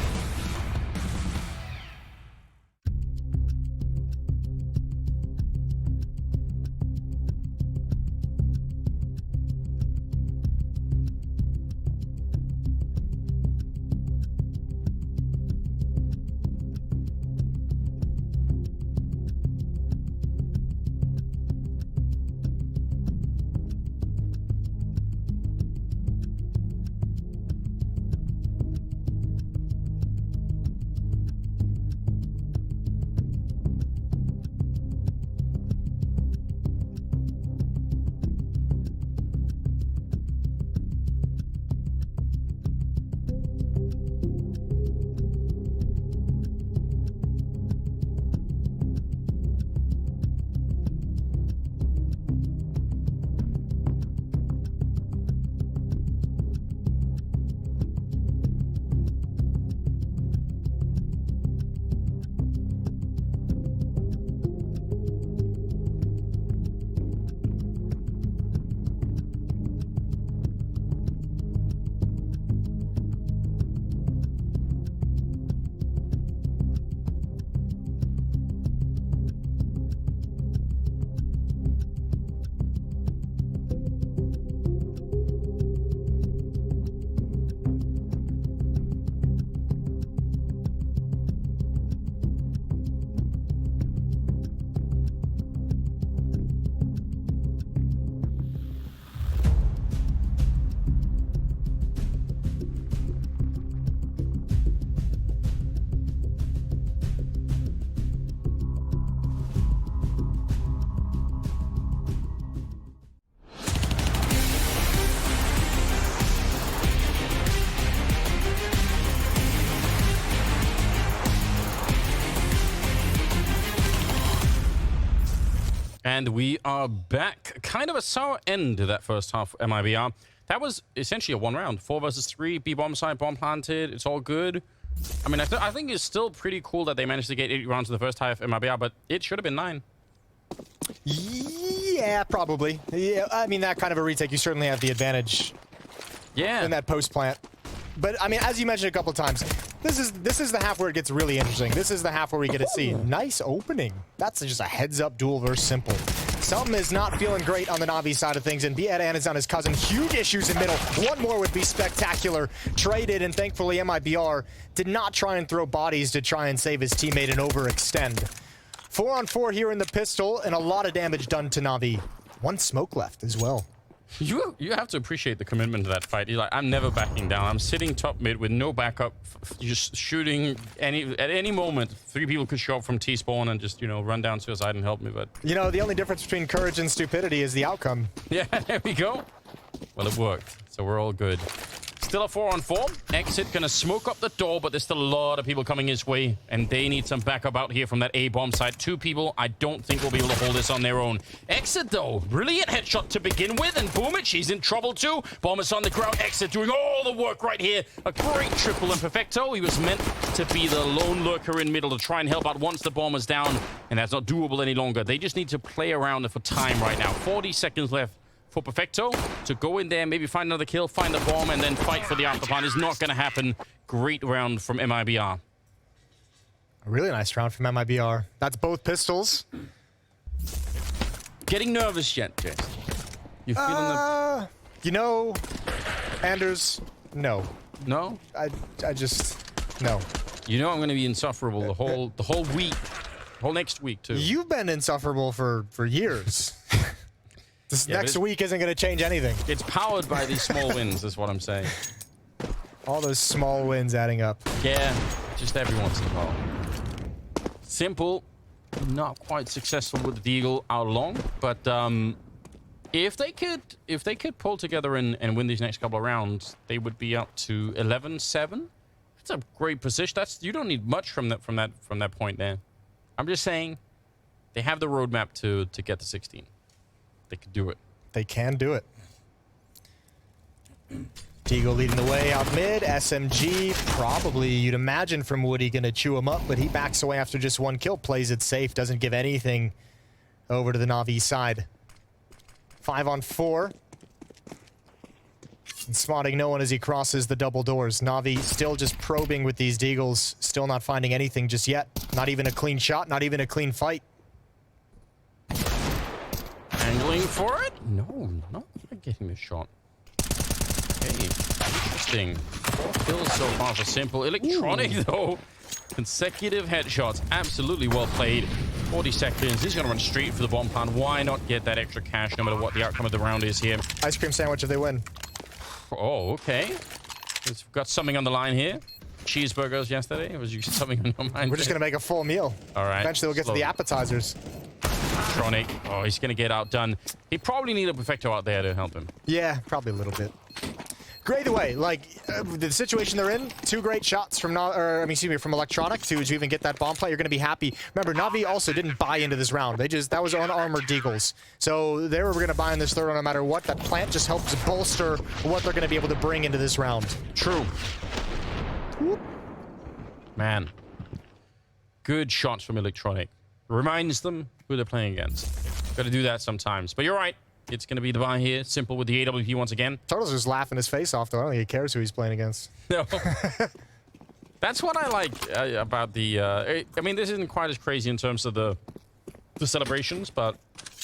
And we are back. Kind of a sour end to that first half for MIBR. That was essentially a 1 round. 4 versus 3, B bomb side, bomb planted. It's all good. I mean, I think it's still pretty cool that they managed to get 8 rounds in the first half of MIBR, but it should have been 9. Yeah, probably. Yeah, I mean, that kind of a retake, you certainly have the advantage. Yeah. In that post plant. But I mean, as you mentioned a couple times, this is the half where it gets really interesting. This is the half where we get to see nice opening. That's just a heads up duel versus simple. Something is not feeling great on the Na'Vi side of things, and Bieta is on his cousin. Huge issues in middle. One more would be spectacular. Traded, and thankfully MIBR did not try and throw bodies to try and save his teammate and overextend. 4 on 4 here in the pistol, and a lot of damage done to Na'Vi. 1 smoke left as well. You have to appreciate the commitment to that fight. You're like, I'm never backing down. I'm sitting top mid with no backup, just shooting at any moment. 3 people could show up from T-spawn and just, you know, run down suicide and help me, but... You know, the only difference between courage and stupidity is the outcome. Yeah, there we go. Well, it worked, so we're all good. Still a 4 on 4. Exit gonna smoke up the door, but there's still a lot of people coming his way, and they need some backup out here from that A bomb side. 2 people, I don't think will be able to hold this on their own. Exit though, brilliant headshot to begin with, and boom it, she's in trouble too. Bomb is on the ground. Exit doing all the work right here. A great triple and Perfecto. He was meant to be the lone lurker in middle to try and help out once the bomb is down, and that's not doable any longer. They just need to play around for time right now. 40 seconds left for Perfecto to go in there, maybe find another kill, find the bomb, and then fight for the afterplan is not going to happen. Great round from MIBR. A really nice round from MIBR. That's both pistols. Getting nervous yet, Jess? You feeling the... You know, Anders, no. No? I just, no. You know I'm going to be insufferable the whole week. Whole next week, too. You've been insufferable for years. This next week isn't going to change anything. It's powered by these small wins, is what I'm saying. All those small wins adding up. Yeah, just every once in a while. Simple, not quite successful with the Deagle out long, but if they could pull together and win these next couple of rounds, they would be up to 11-7. That's a great position. You don't need much from that point there. I'm just saying they have the roadmap to get to 16. They could do it. They can do it. Deagle leading the way out mid. SMG, probably, you'd imagine from Woody, going to chew him up, but he backs away after just 1 kill, plays it safe, doesn't give anything over to the Na'Vi side. 5 on 4. And spotting no one as he crosses the double doors. Na'Vi still just probing with these Deagles, still not finding anything just yet. Not even a clean shot, not even a clean fight. Angling for it? No, not getting the shot. Okay, interesting. 4 kills so far for Simple. Electronic, though. Consecutive headshots. Absolutely well played. 40 seconds. He's going to run straight for the bomb plant. Why not get that extra cash no matter what the outcome of the round is here? Ice cream sandwich if they win. Oh, okay. We've got something on the line here. Cheeseburgers yesterday. Was you something on your mind? We're just going to make a full meal. All right. Eventually we'll get to the appetizers. Electronic. Oh, he's going to get outdone. He probably need a Perfecto out there to help him. Yeah, probably a little bit. Great way, like the situation they're in. 2 great shots from from Electronic to even get that bomb play. You're going to be happy. Remember, Na'Vi also didn't buy into this round. That was unarmored Deagles. So they were going to buy in this third round no matter what. That plant just helps bolster what they're going to be able to bring into this round. True. Whoop. Man, good shots from Electronic. Reminds them who they're playing against. Got to do that sometimes. But you're right. It's going to be the buy here. Simple with the AWP once again. Turtle's just laughing his face off, though. I don't think he cares who he's playing against. No. That's what I like about the... I mean, this isn't quite as crazy in terms of the celebrations, but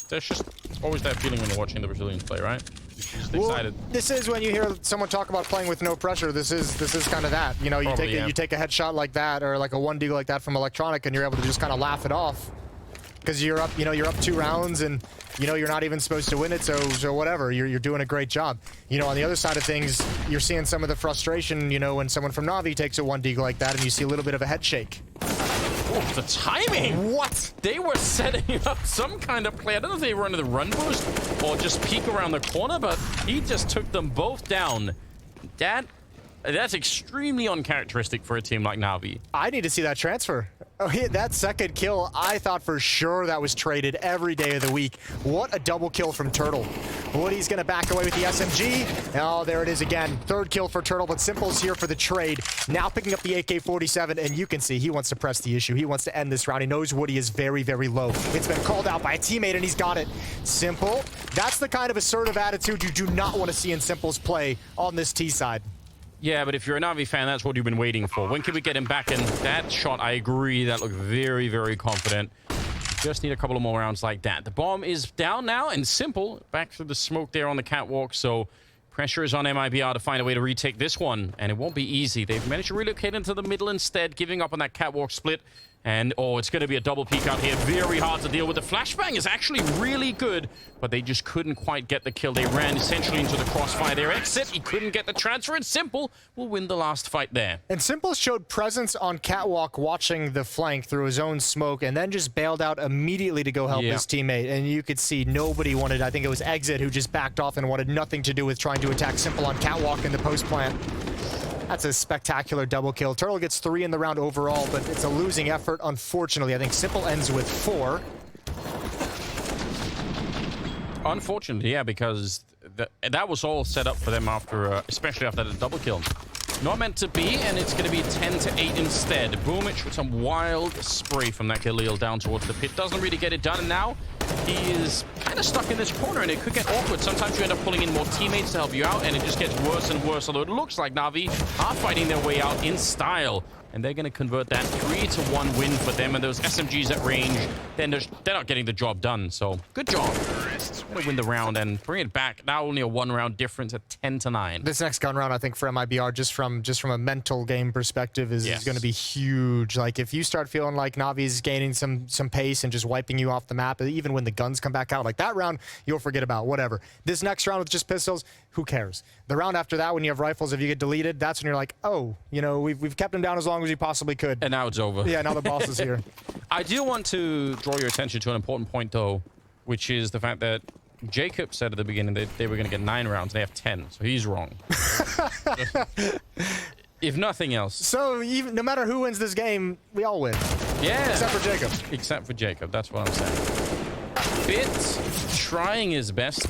there's just always that feeling when you're watching the Brazilians play, right? You're just excited. This is when you hear someone talk about playing with no pressure. This is kind of that. You know, you take a headshot like that, or like a 1 deagle like that from Electronic, and you're able to just kind of laugh it off. Because you're up, you're up 2 rounds, and you're not even supposed to win it, so whatever. You're doing a great job. On the other side of things, you're seeing some of the frustration. When someone from Na'Vi takes a 1 deagle like that, and you see a little bit of a head shake. Oh, the timing! What? They were setting up some kind of play. I don't know if they were under the run boost or just peek around the corner, but he just took them both down. That's extremely uncharacteristic for a team like Na'Vi. I need to see that transfer. Oh, yeah, that second kill, I thought for sure that was traded every day of the week. What a double kill from Tuurtle. Woody's going to back away with the SMG. Oh, there it is again. Third kill for Tuurtle, but Simple's here for the trade. Now picking up the AK-47, and you can see he wants to press the issue. He wants to end this round. He knows Woody is very, very low. It's been called out by a teammate, and he's got it. Simple, that's the kind of assertive attitude you do not want to see in Simple's play on this T side. Yeah, but if you're a Na'Vi fan, that's what you've been waiting for. When can we get him back in? That shot, I agree, that looked very, very confident. Just need a couple of more rounds like that. The bomb is down now, and Simple back through the smoke there on the catwalk, so pressure is on MIBR to find a way to retake this one, and it won't be easy. They've managed to relocate into the middle instead, giving up on that catwalk split. And, oh, it's going to be a double peek out here. Very hard to deal with. The flashbang is actually really good, but they just couldn't quite get the kill. They ran essentially into the crossfire. Their exit, he couldn't get the transfer, and Simple will win the last fight there. And Simple showed presence on catwalk watching the flank through his own smoke and then just bailed out immediately to go help his teammate. And you could see nobody wanted, I think it was Exit who just backed off and wanted nothing to do with trying to attack Simple on catwalk in the post plant. That's a spectacular double kill. Tuurtle gets 3 in the round overall, but it's a losing effort, unfortunately. I think Simple ends with 4. Unfortunately, yeah, because that was all set up for them after, especially after the double kill. Not meant to be, and it's going to be 10-8 instead. Boomich with some wild spray from that Kirill down towards the pit. Doesn't really get it done, and now he is kind of stuck in this corner, and it could get awkward. Sometimes you end up pulling in more teammates to help you out, and it just gets worse and worse. Although it looks like Na'Vi are fighting their way out in style, and they're going to convert that 3-1 win for them. And those SMGs at range, then they're not getting the job done. So good job. Going to win the round and bring it back. Now only a 1-round difference at 10-9. This next gun round, I think, for MIBR, just from a mental game perspective, is going to be huge. Like, if you start feeling like Navi's gaining some pace and just wiping you off the map, even when the guns come back out, like that round, you'll forget about, whatever. This next round with just pistols, who cares? The round after that, when you have rifles, if you get deleted, that's when you're like, oh, you know, we've kept him down as long as we possibly could. And now it's over. Yeah, now the boss is here. I do want to draw your attention to an important point, though, which is the fact that Jacob said at the beginning that they were going to get 9 rounds. They have 10, so he's wrong. If nothing else. So even no matter who wins this game, we all win. Yeah. Except for Jacob. Except for Jacob. That's what I'm saying. Bit trying his best,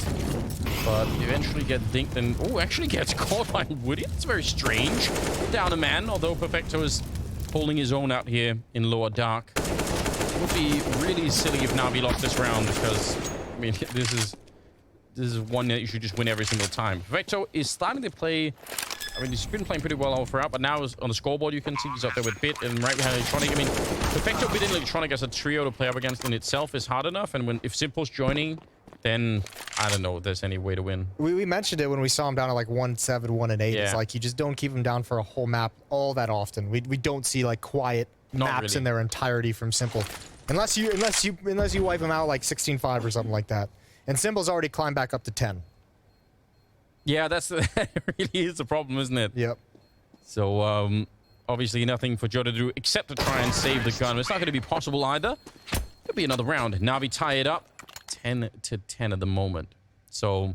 but eventually get dinked and actually gets caught by Woody. That's very strange. Down a man, although Perfecto is holding his own out here in lower dark. It would be really silly if Na'Vi lost this round because, I mean, this is one that you should just win every single time. Perfecto is starting to play. I mean, he's been playing pretty well all throughout, but now on the scoreboard you can see he's up there with Bit and right behind Electronic. I mean, Perfecto, Bit, and Electronic as a trio to play up against in itself is hard enough, and if Simple's joining, then I don't know if there's any way to win. We mentioned it when we saw him down at like 1-7, 1-8. Yeah. It's like you just don't keep him down for a whole map all that often. We don't see like quiet maps really. in their entirety from Simple, unless you wipe him out like 16-5 or something like that. And Simple's already climbed back up to 10. Yeah, that really is the problem, isn't it? Yep. So, obviously nothing for JOTA to do except to try and save the gun. It's not going to be possible either. Could be another round. Na'Vi tie it up 10-10 at the moment. So,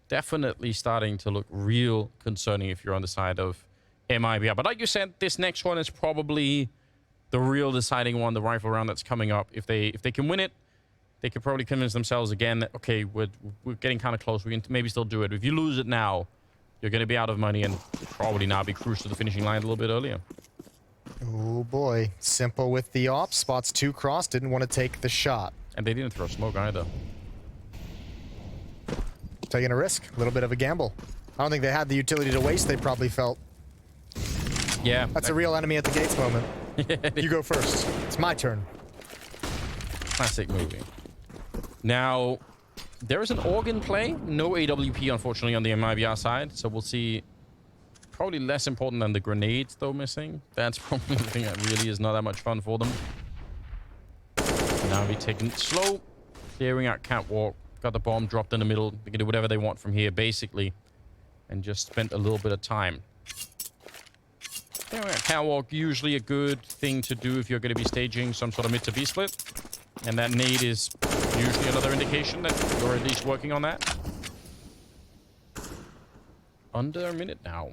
definitely starting to look real concerning if you're on the side of MIBR. But like you said, this next one is probably the real deciding one, the rifle round that's coming up. If they can win it, they could probably convince themselves again that, okay, we're getting kind of close. We can maybe still do it. If you lose it now, you're going to be out of money and probably not be cruised to the finishing line a little bit earlier. Oh boy, Simple with the op. Spots 2 cross, didn't want to take the shot. And they didn't throw smoke either. Taking a risk, a little bit of a gamble. I don't think they had the utility to waste, they probably felt. Yeah. That's a real enemy at the gates moment. You go first. It's my turn. Classic movie. Now, there is an organ play. No AWP, unfortunately, on the MIBR side. So we'll see. Probably less important than the grenades, though, missing. That's probably the thing that really is not that much fun for them. Now we taking it slow. Clearing out catwalk. Got the bomb dropped in the middle. They can do whatever they want from here, basically. And just spent a little bit of time. Clearing out catwalk, usually a good thing to do if you're going to be staging some sort of mid to B split. And that nade is usually another indication that you're at least working on that. Under a minute now.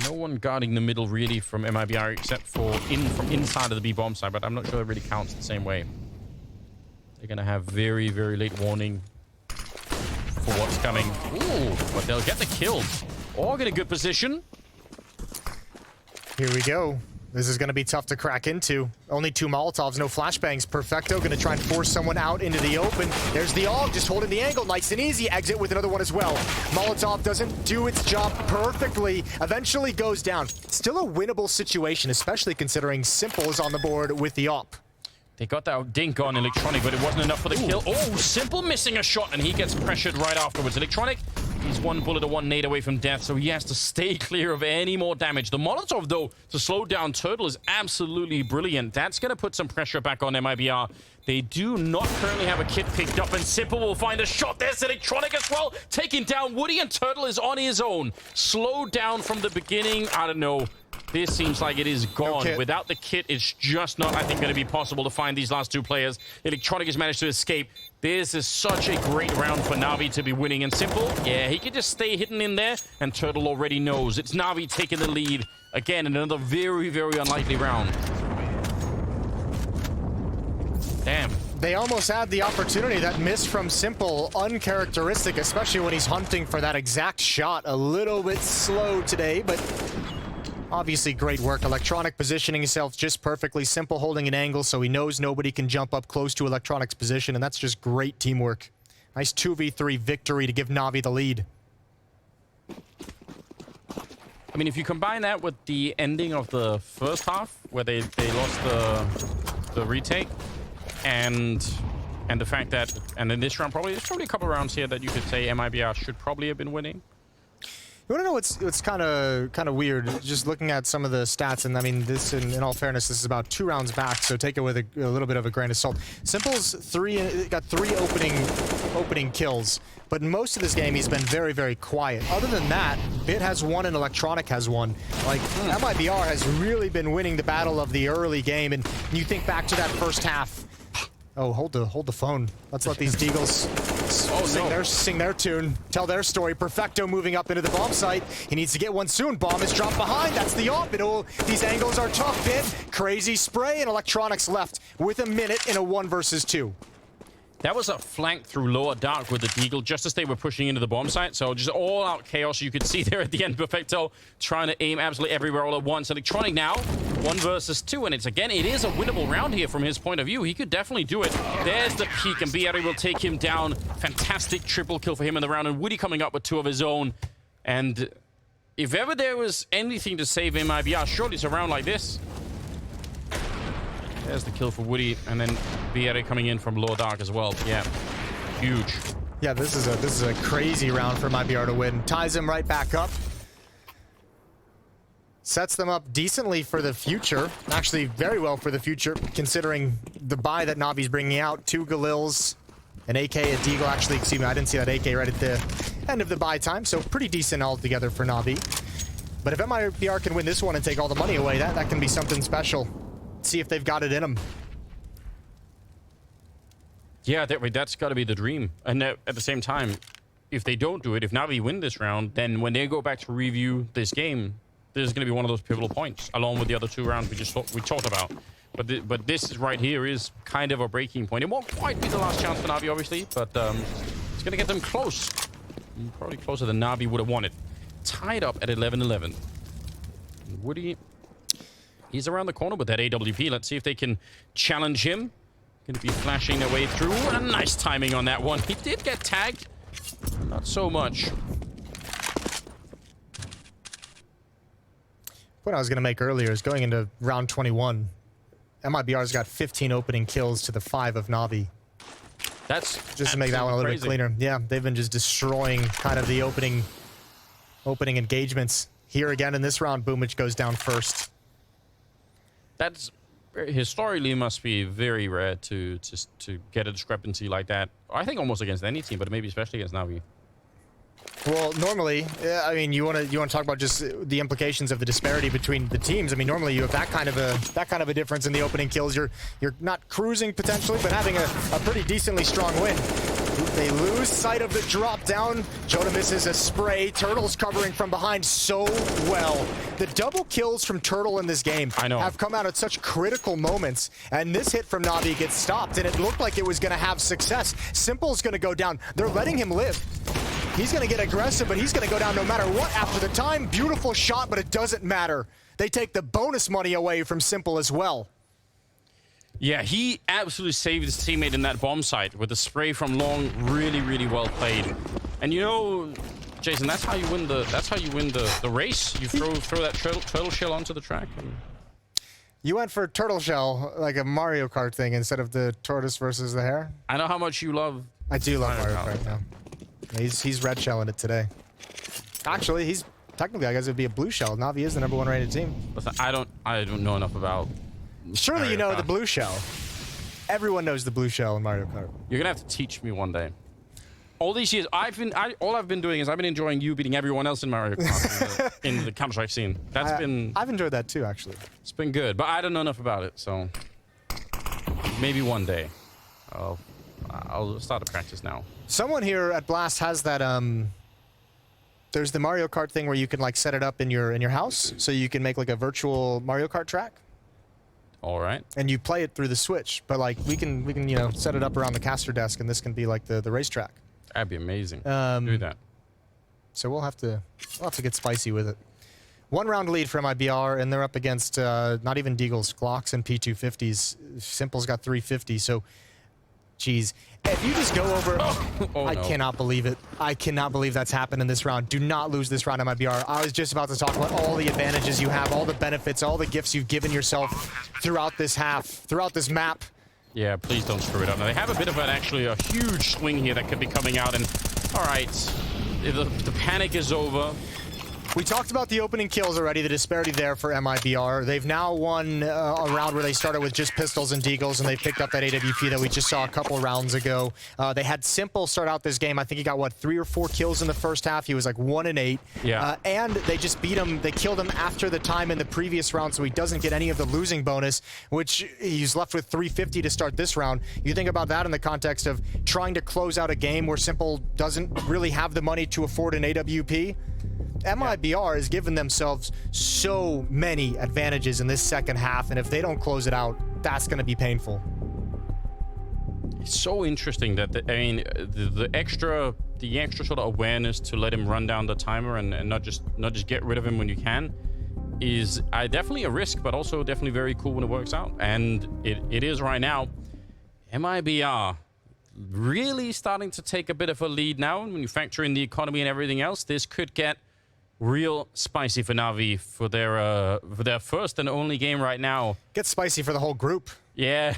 No one guarding the middle really from MIBR except for from inside of the B bomb side, but I'm not sure it really counts the same way. They're going to have very, very late warning for what's coming. Ooh, but they'll get the kill. Or get a good position. Here we go. This is going to be tough to crack into. Only 2 Molotovs, no flashbangs. Perfecto going to try and force someone out into the open. There's the AUG, just holding the angle. Nice and easy. Exit with another one as well. Molotov doesn't do its job perfectly. Eventually goes down. Still a winnable situation, especially considering Simple is on the board with the AWP. They got that dink on Electronic, but it wasn't enough for the kill. Oh, Simple missing a shot, and he gets pressured right afterwards. Electronic, he's 1 bullet or 1 nade away from death, so he has to stay clear of any more damage. The Molotov, though, to slow down Tuurtle is absolutely brilliant. That's going to put some pressure back on MIBR. They do not currently have a kit picked up, and Simple will find a shot. There's Electronic as well, taking down Woody, and Tuurtle is on his own. Slowed down from the beginning. I don't know. This seems like it is gone. No Without the kit, it's just not, I think, going to be possible to find these last 2 players. Electronic has managed to escape. This is such a great round for Na'Vi to be winning. And Simple, yeah, he could just stay hidden in there, and Tuurtle already knows. It's Na'Vi taking the lead. Again, in another very, very unlikely round. Damn. They almost had the opportunity. That miss from Simple, uncharacteristic, especially when he's hunting for that exact shot. A little bit slow today, but obviously great work. Electronic positioning himself just perfectly. Simple holding an angle so he knows nobody can jump up close to Electronic's position, and that's just great teamwork. Nice 2v3 victory to give Na'Vi the lead. I mean, if you combine that with the ending of the first half, where they lost the retake, and the fact that, and in this round, there's probably a couple rounds here that you could say MIBR should probably have been winning. You want to know what's kind of weird? Just looking at some of the stats, and I mean, this, in all fairness, this is about 2 rounds back, so take it with a little bit of a grain of salt. Simple's got 3 opening kills, but in most of this game, he's been very, very quiet. Other than that, Bit has 1 and Electronic has 1. Like, MIBR has really been winning the battle of the early game, and you think back to that first half. Oh, hold the phone. Let's let these Deagles sing their tune, tell their story. Perfecto moving up into the bomb site. He needs to get one soon. Bomb is dropped behind. That's the AWP. These angles are tough. Bit, crazy spray, and Electronics left with a minute in a 1 versus 2. That was a flank through lower dark with the Deagle just as they were pushing into the bomb site. So just all out chaos. You could see there at the end, Perfecto trying to aim absolutely everywhere all at once. Electronic now, 1 versus 2. And it is a winnable round here from his point of view. He could definitely do it. There's the peak, and BRE will take him down. Fantastic triple kill for him in the round. And Woody coming up with 2 of his own. And if ever there was anything to save MIBR, surely it's a round like this. There's the kill for Woody, and then BRE coming in from low dark as well. Yeah, huge. Yeah, this is a crazy round for MIBR to win. Ties him right back up. Sets them up decently for the future. Actually, very well for the future, considering the buy that Na'Vi's bringing out. 2 Galils, an AK, a Deagle. Actually, excuse me, I didn't see that AK right at the end of the buy time, so pretty decent altogether for Na'Vi. But if MIBR can win this one and take all the money away, that can be something special. See if they've got it in them. Yeah, that's got to be the dream. And at the same time, if they don't do it, if Na'Vi win this round, then when they go back to review this game, this is going to be one of those pivotal points, along with the other 2 rounds we talked about. But this right here is kind of a breaking point. It won't quite be the last chance for Na'Vi, obviously, but it's going to get them close. Probably closer than Na'Vi would have wanted. Tied up at 11-11. Woody, he's around the corner with that AWP. Let's see if they can challenge him. Going to be flashing their way through. And nice timing on that one. He did get tagged. Not so much. What I was going to make earlier is going into round 21. MIBR's got 15 opening kills to the 5 of Na'Vi. That's just to make that one a little bit cleaner. Yeah, they've been just destroying kind of the opening engagements. Here again in this round, Boomich goes down first. That's historically must be very rare to get a discrepancy like that. I think almost against any team, but maybe especially against Na'Vi. Well, normally, I mean, you want to talk about just the implications of the disparity between the teams. I mean, normally you have that kind of a difference in the opening kills. You're not cruising potentially, but having a pretty decently strong win. They lose sight of the drop down. JOTA misses a spray. Tuurtle's covering from behind so well. The double kills from Tuurtle in this game have come out at such critical moments. And this hit from Navi gets stopped, and it looked like it was going to have success. Simple's going to go down. They're letting him live. He's going to get aggressive, but he's going to go down no matter what after the time. Beautiful shot, but it doesn't matter. They take the bonus money away from Simple as well. Yeah, he absolutely saved his teammate in that bomb site with the spray from long. Really, really well played. And you know, Jason, that's how you win the race. You throw that turtle shell onto the track. You went for turtle shell, like a Mario Kart thing, instead of the tortoise versus the hare? I know how much you love. I do love Mario Kart now. He's red shelling it today. Actually, he's technically, I guess it'd be a blue shell. Navi is the #1 rated team. Listen, I don't know enough about. Surely you know the blue shell. Everyone knows the blue shell in Mario Kart. You're gonna have to teach me one day. All these years, all I've been doing is I've been enjoying you beating everyone else in Mario Kart in the Counter-Strike scene. I've enjoyed that too, actually. It's been good, but I don't know enough about it, so maybe one day I'll start to practice now. Someone here at Blast has that there's the Mario Kart thing where you can like set it up in your house, so you can make like a virtual Mario Kart track. All right. And you play it through the Switch, but like we can you know set it up around the caster desk, and this can be like the racetrack. That'd be amazing. Do that. So we'll have to get spicy with it. 1 round lead for MIBR, and they're up against not even Deagle's Glocks and P250s. Simple's got 350, so geez. If you just go over... I cannot believe it. I cannot believe that's happened in this round. Do not lose this round, MIBR. I was just about to talk about all the advantages you have, all the benefits, all the gifts you've given yourself throughout this half, throughout this map. Yeah, please don't screw it up. Now, they have a bit of actually a huge swing here that could be coming out, and all right, the panic is over. We talked about the opening kills already, the disparity there for MIBR. They've now won a round where they started with just pistols and deagles, and they picked up that AWP that we just saw a couple rounds ago. They had Simple start out this game. I think he got, what, 3 or 4 kills in the first half. He was like 1 and 8. Yeah. And they just beat him. They killed him after the time in the previous round, so he doesn't get any of the losing bonus, which he's left with 350 to start this round. You think about that in the context of trying to close out a game where Simple doesn't really have the money to afford an AWP. MIBR has given themselves so many advantages in this second half, and if they don't close it out, that's going to be painful. It's so interesting that the extra sort of awareness to let him run down the timer and not just get rid of him when you can is definitely a risk, but also definitely very cool when it works out, and it is right now. MIBR really starting to take a bit of a lead now. When you factor in the economy and everything else, this could get real spicy for Navi for their first and only game right now. Gets spicy for the whole group. Yeah,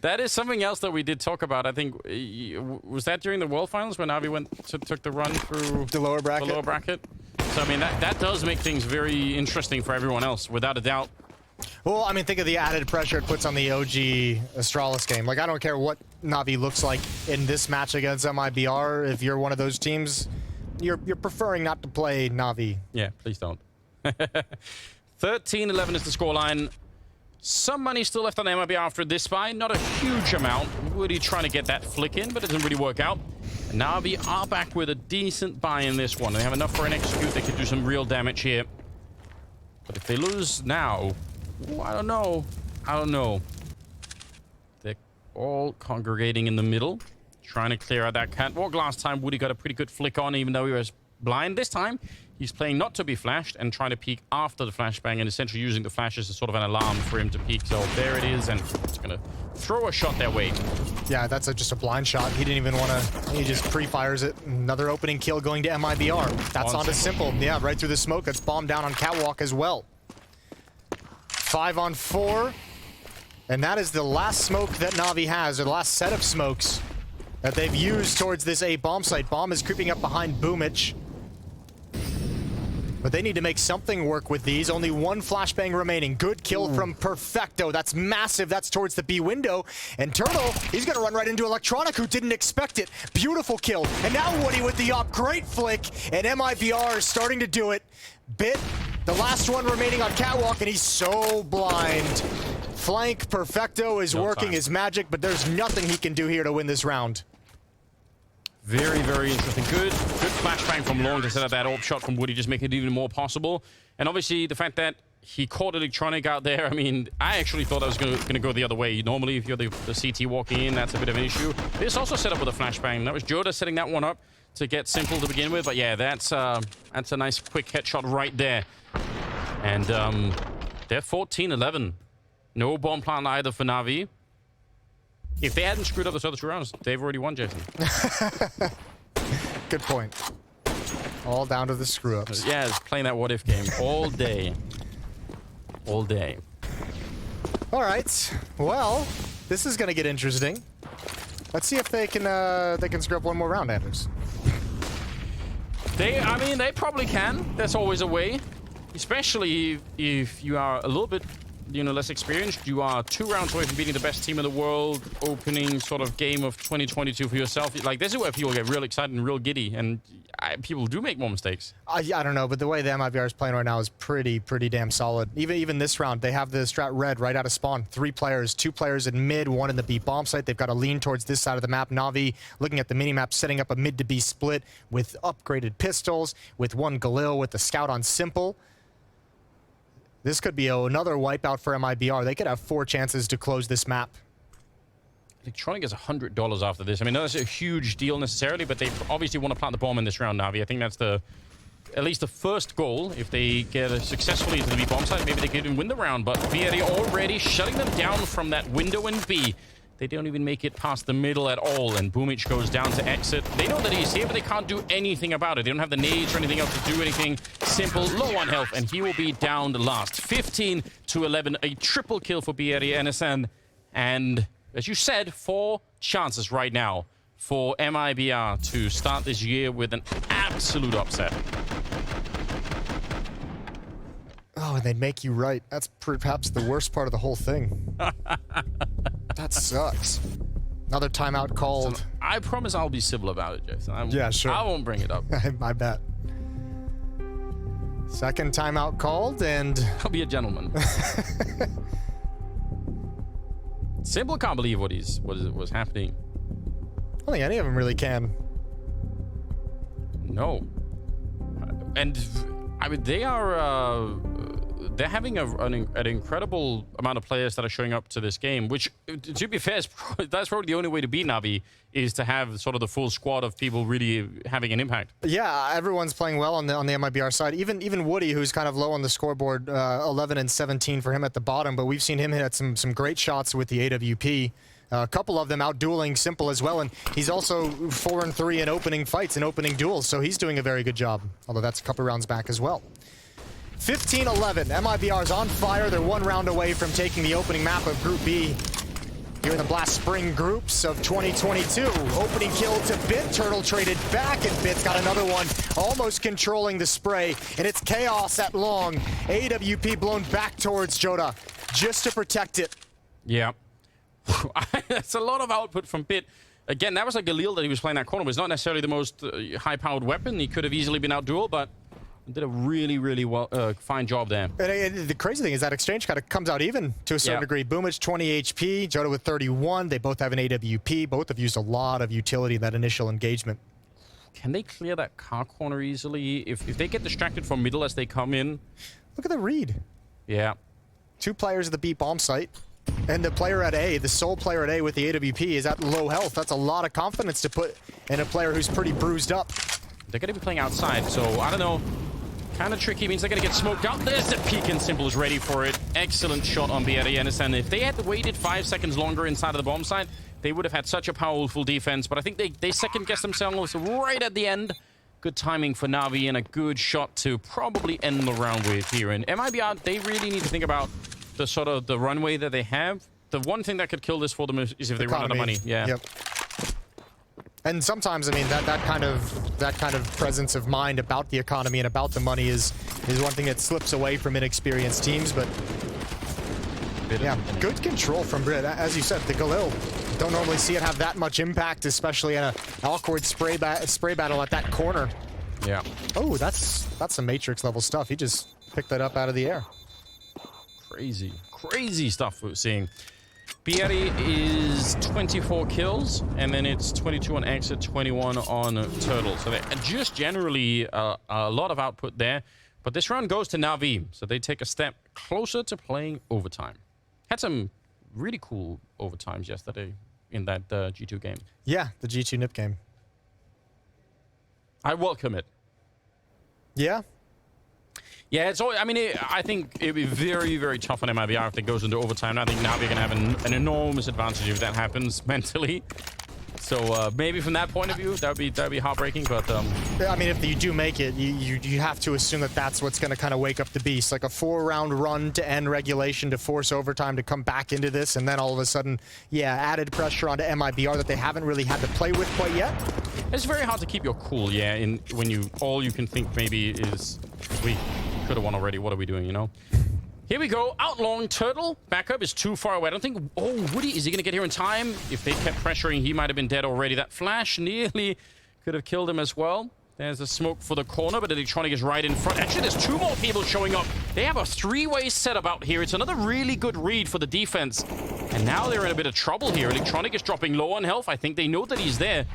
that is something else that we did talk about. I think was that during the World Finals when Navi took the run through the lower bracket. So I mean that does make things very interesting for everyone else, without a doubt. Well, I mean, think of the added pressure it puts on the OG Astralis game. Like, I don't care what Navi looks like in this match against MIBR. If you're one of those teams, you're preferring not to play Navi. Yeah, please don't. 13-11 is the scoreline. Some money still left on MIBR after this buy. Not a huge amount. Woody trying to get that flick in, but it doesn't really work out. And Navi are back with a decent buy in this one. They have enough for an execute. They could do some real damage here. But if they lose now, I don't know. They're all congregating in the middle, trying to clear out that catwalk. Last time, Woody got a pretty good flick on, even though he was blind. This time, he's playing not to be flashed and trying to peek after the flashbang and essentially using the flash as a sort of an alarm for him to peek. So there it is, and it's going to throw a shot their way. Yeah, that's just a blind shot. He didn't even want to... He just pre-fires it. Another opening kill going to MIBR. That's onto Simple. Yeah, right through the smoke. That's bombed down on catwalk as well. 5 on 4. And that is the last smoke that Navi has, or the last set of smokes that they've used towards this A bomb site. Bomb is creeping up behind Boomich. But they need to make something work with these. Only one flashbang remaining. Good kill from Perfecto. That's massive. That's towards the B window. And Tuurtle, he's going to run right into Electronic, who didn't expect it. Beautiful kill. And now Woody with the up. Great flick. And MIBR is starting to do it. Bit, the last one remaining on catwalk, and he's so blind. Flank Perfecto is working his magic, but there's nothing he can do here to win this round. Very, very interesting. Good flashbang from long to set up that AWP shot from Woody, just making it even more possible. And obviously, the fact that he caught Electronic out there, I mean, I actually thought I was going to go the other way. Normally, if you're the CT walking in, that's a bit of an issue. This also set up with a flashbang. That was JOTA setting that one up to get Simple to begin with. But yeah, that's a nice quick headshot right there. And they're 14-11. No bomb plant either for Na'Vi. If they hadn't screwed up those other 2 rounds, they've already won, Jason. Good point. All down to the screw-ups. Yeah, it's playing that what-if game all day. All day. All right. Well, this is going to get interesting. Let's see if they can screw up one more round, Anders. I mean, they probably can. There's always a way. Especially if you are a little bit, less experienced. You are 2 rounds away from beating the best team in the world. Opening sort of game of 2022 for yourself. Like, this is where people get real excited and real giddy. And people do make more mistakes. I don't know, but the way the MIBR is playing right now is pretty damn solid. Even this round, they have the strat red right out of spawn. 3 players, 2 players in mid, 1 in the B bomb site. They've got to lean towards this side of the map. Na'Vi looking at the minimap, setting up a mid to B split with upgraded pistols, with 1 Galil, with the scout on Simple. This could be another wipeout for MIBR. They could have 4 chances to close this map. Electronic is $100 after this. I mean, that's a huge deal necessarily, but they obviously want to plant the bomb in this round, Na'Vi. I think that's at least the first goal. If they get successfully into the B bomb site, maybe they could even win the round. But Valeriy already shutting them down from that window in B. They don't even make it past the middle at all, and Boomic goes down to exit. They know that he's here, but they can't do anything about it. They don't have the nades or anything else to do anything. Simple, low on health, and he will be down the last. 15-11, a triple kill for Valeriy NSN. And as you said, 4 chances right now for MIBR to start this year with an absolute upset. Oh, and they'd make you right. That's perhaps the worst part of the whole thing. That sucks. Another timeout called. So, I promise I'll be civil about it, Jason. Yeah, sure. I won't bring it up. I bet. Second timeout called, and I'll be a gentleman. Simple can't believe what was happening. I don't think any of them really can. No. And I mean, they're having an incredible amount of players that are showing up to this game, which, to be fair, that's probably the only way to beat Na'Vi, is to have sort of the full squad of people really having an impact. Yeah, everyone's playing well on the MIBR side. Even Woody, who's kind of low on the scoreboard, 11 and 17 for him at the bottom, but we've seen him hit some great shots with the AWP. A couple of them out dueling Simple as well, and he's also 4 and 3 in opening fights and opening duels, so he's doing a very good job, although that's a couple rounds back as well. 15-11, MIBR's on fire. They're 1 round away from taking the opening map of Group B here in the Blast Spring groups of 2022. Opening kill to Bit. Tuurtle traded back, and Bit's got another one, almost controlling the spray, and it's chaos at long. AWP blown back towards JOTA just to protect it. Yeah. That's a lot of output from Bit. Again, that was a Galil that he was playing that corner. It was not necessarily the most high-powered weapon. He could have easily been out-dueled, but did a really, really fine job there. And the crazy thing is that exchange kind of comes out even to a certain degree. Boomich 20 HP, JOTA with 31. They both have an AWP. Both have used a lot of utility in that initial engagement. Can they clear that car corner easily? If they get distracted from middle as they come in? Look at the read. Yeah. 2 players at the B bomb site. And the player at A, the sole player at A with the AWP, is at low health. That's a lot of confidence to put in a player who's pretty bruised up. They're going to be playing outside, so I don't know. Kind of tricky, means they're going to get smoked out. There's the peek, and Simple is ready for it. Excellent shot on Valeriy. And if they had waited 5 seconds longer inside of the bomb site, they would have had such a powerful defense. But I think they second-guessed themselves right at the end. Good timing for Na'Vi, and a good shot to probably end the round with here. And MIBR, they really need to think about the sort of the runway that they have. The one thing that could kill this for them is if they run out of money. Yeah. Yep. And sometimes, I mean, that kind of presence of mind about the economy and about the money is one thing that slips away from inexperienced teams. But yeah, good control from Brit. As you said, the Galil, don't normally see it have that much impact, especially in an awkward spray battle at that corner. Yeah. Oh, that's some Matrix level stuff. He just picked that up out of the air. Crazy stuff we're seeing. Bieri is 24 kills, and then it's 22 on Exit, 21 on Tuurtle. So they're just generally a lot of output there. But this round goes to Na'Vi, so they take a step closer to playing overtime. Had some really cool overtimes yesterday in that G2 game. Yeah, the G2 NIP game. I welcome it. Yeah. Yeah, it's all. I mean, I think it'd be very, very tough on MIBR if it goes into overtime. I think Na'Vi are gonna have an enormous advantage if that happens mentally. So maybe from that point of view, that'd be heartbreaking. But I mean, if you do make it, you have to assume that that's what's going to kind of wake up the beast, like a 4-round run to end regulation to force overtime to come back into this, and then all of a sudden, yeah, added pressure onto MIBR that they haven't really had to play with quite yet. It's very hard to keep your cool, yeah. When all you can think maybe is we could have won already. What are we doing? You know. Here we go. Out long, Tuurtle. Backup is too far away. I don't think... Oh, Woody, is he going to get here in time? If they kept pressuring, he might have been dead already. That flash nearly could have killed him as well. There's a smoke for the corner, but Electronic is right in front. Actually, there's 2 more people showing up. They have a 3-way setup out here. It's another really good read for the defense. And now they're in a bit of trouble here. Electronic is dropping low on health. I think they know that he's there.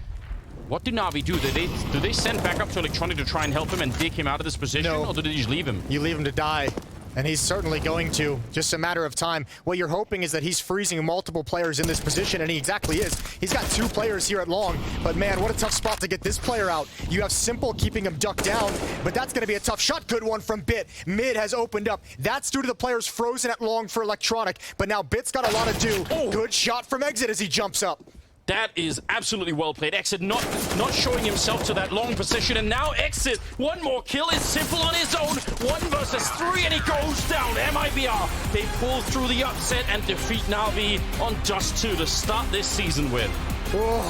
What do Na'Vi do? Do they send back up to Electronic to try and help him and dig him out of this position? No. Or do they just leave him? You leave him to die. And he's certainly going to. Just a matter of time. What you're hoping is that he's freezing multiple players in this position, and he exactly is. He's got 2 players here at long, but man, what a tough spot to get this player out. You have Simple keeping him ducked down, but that's going to be a tough shot. Good one from Bit. Mid has opened up. That's due to the players frozen at long for Electronic, but now Bit's got a lot to do. Oh. Good shot from Exit as he jumps up. That is absolutely well played. Exit not showing himself to that long position, and now Exit, 1 more kill is Simple on his own. 1 versus 3, and he goes down. MIBR, they pull through the upset and defeat Na'Vi on Dust 2 to start this season with. Oh,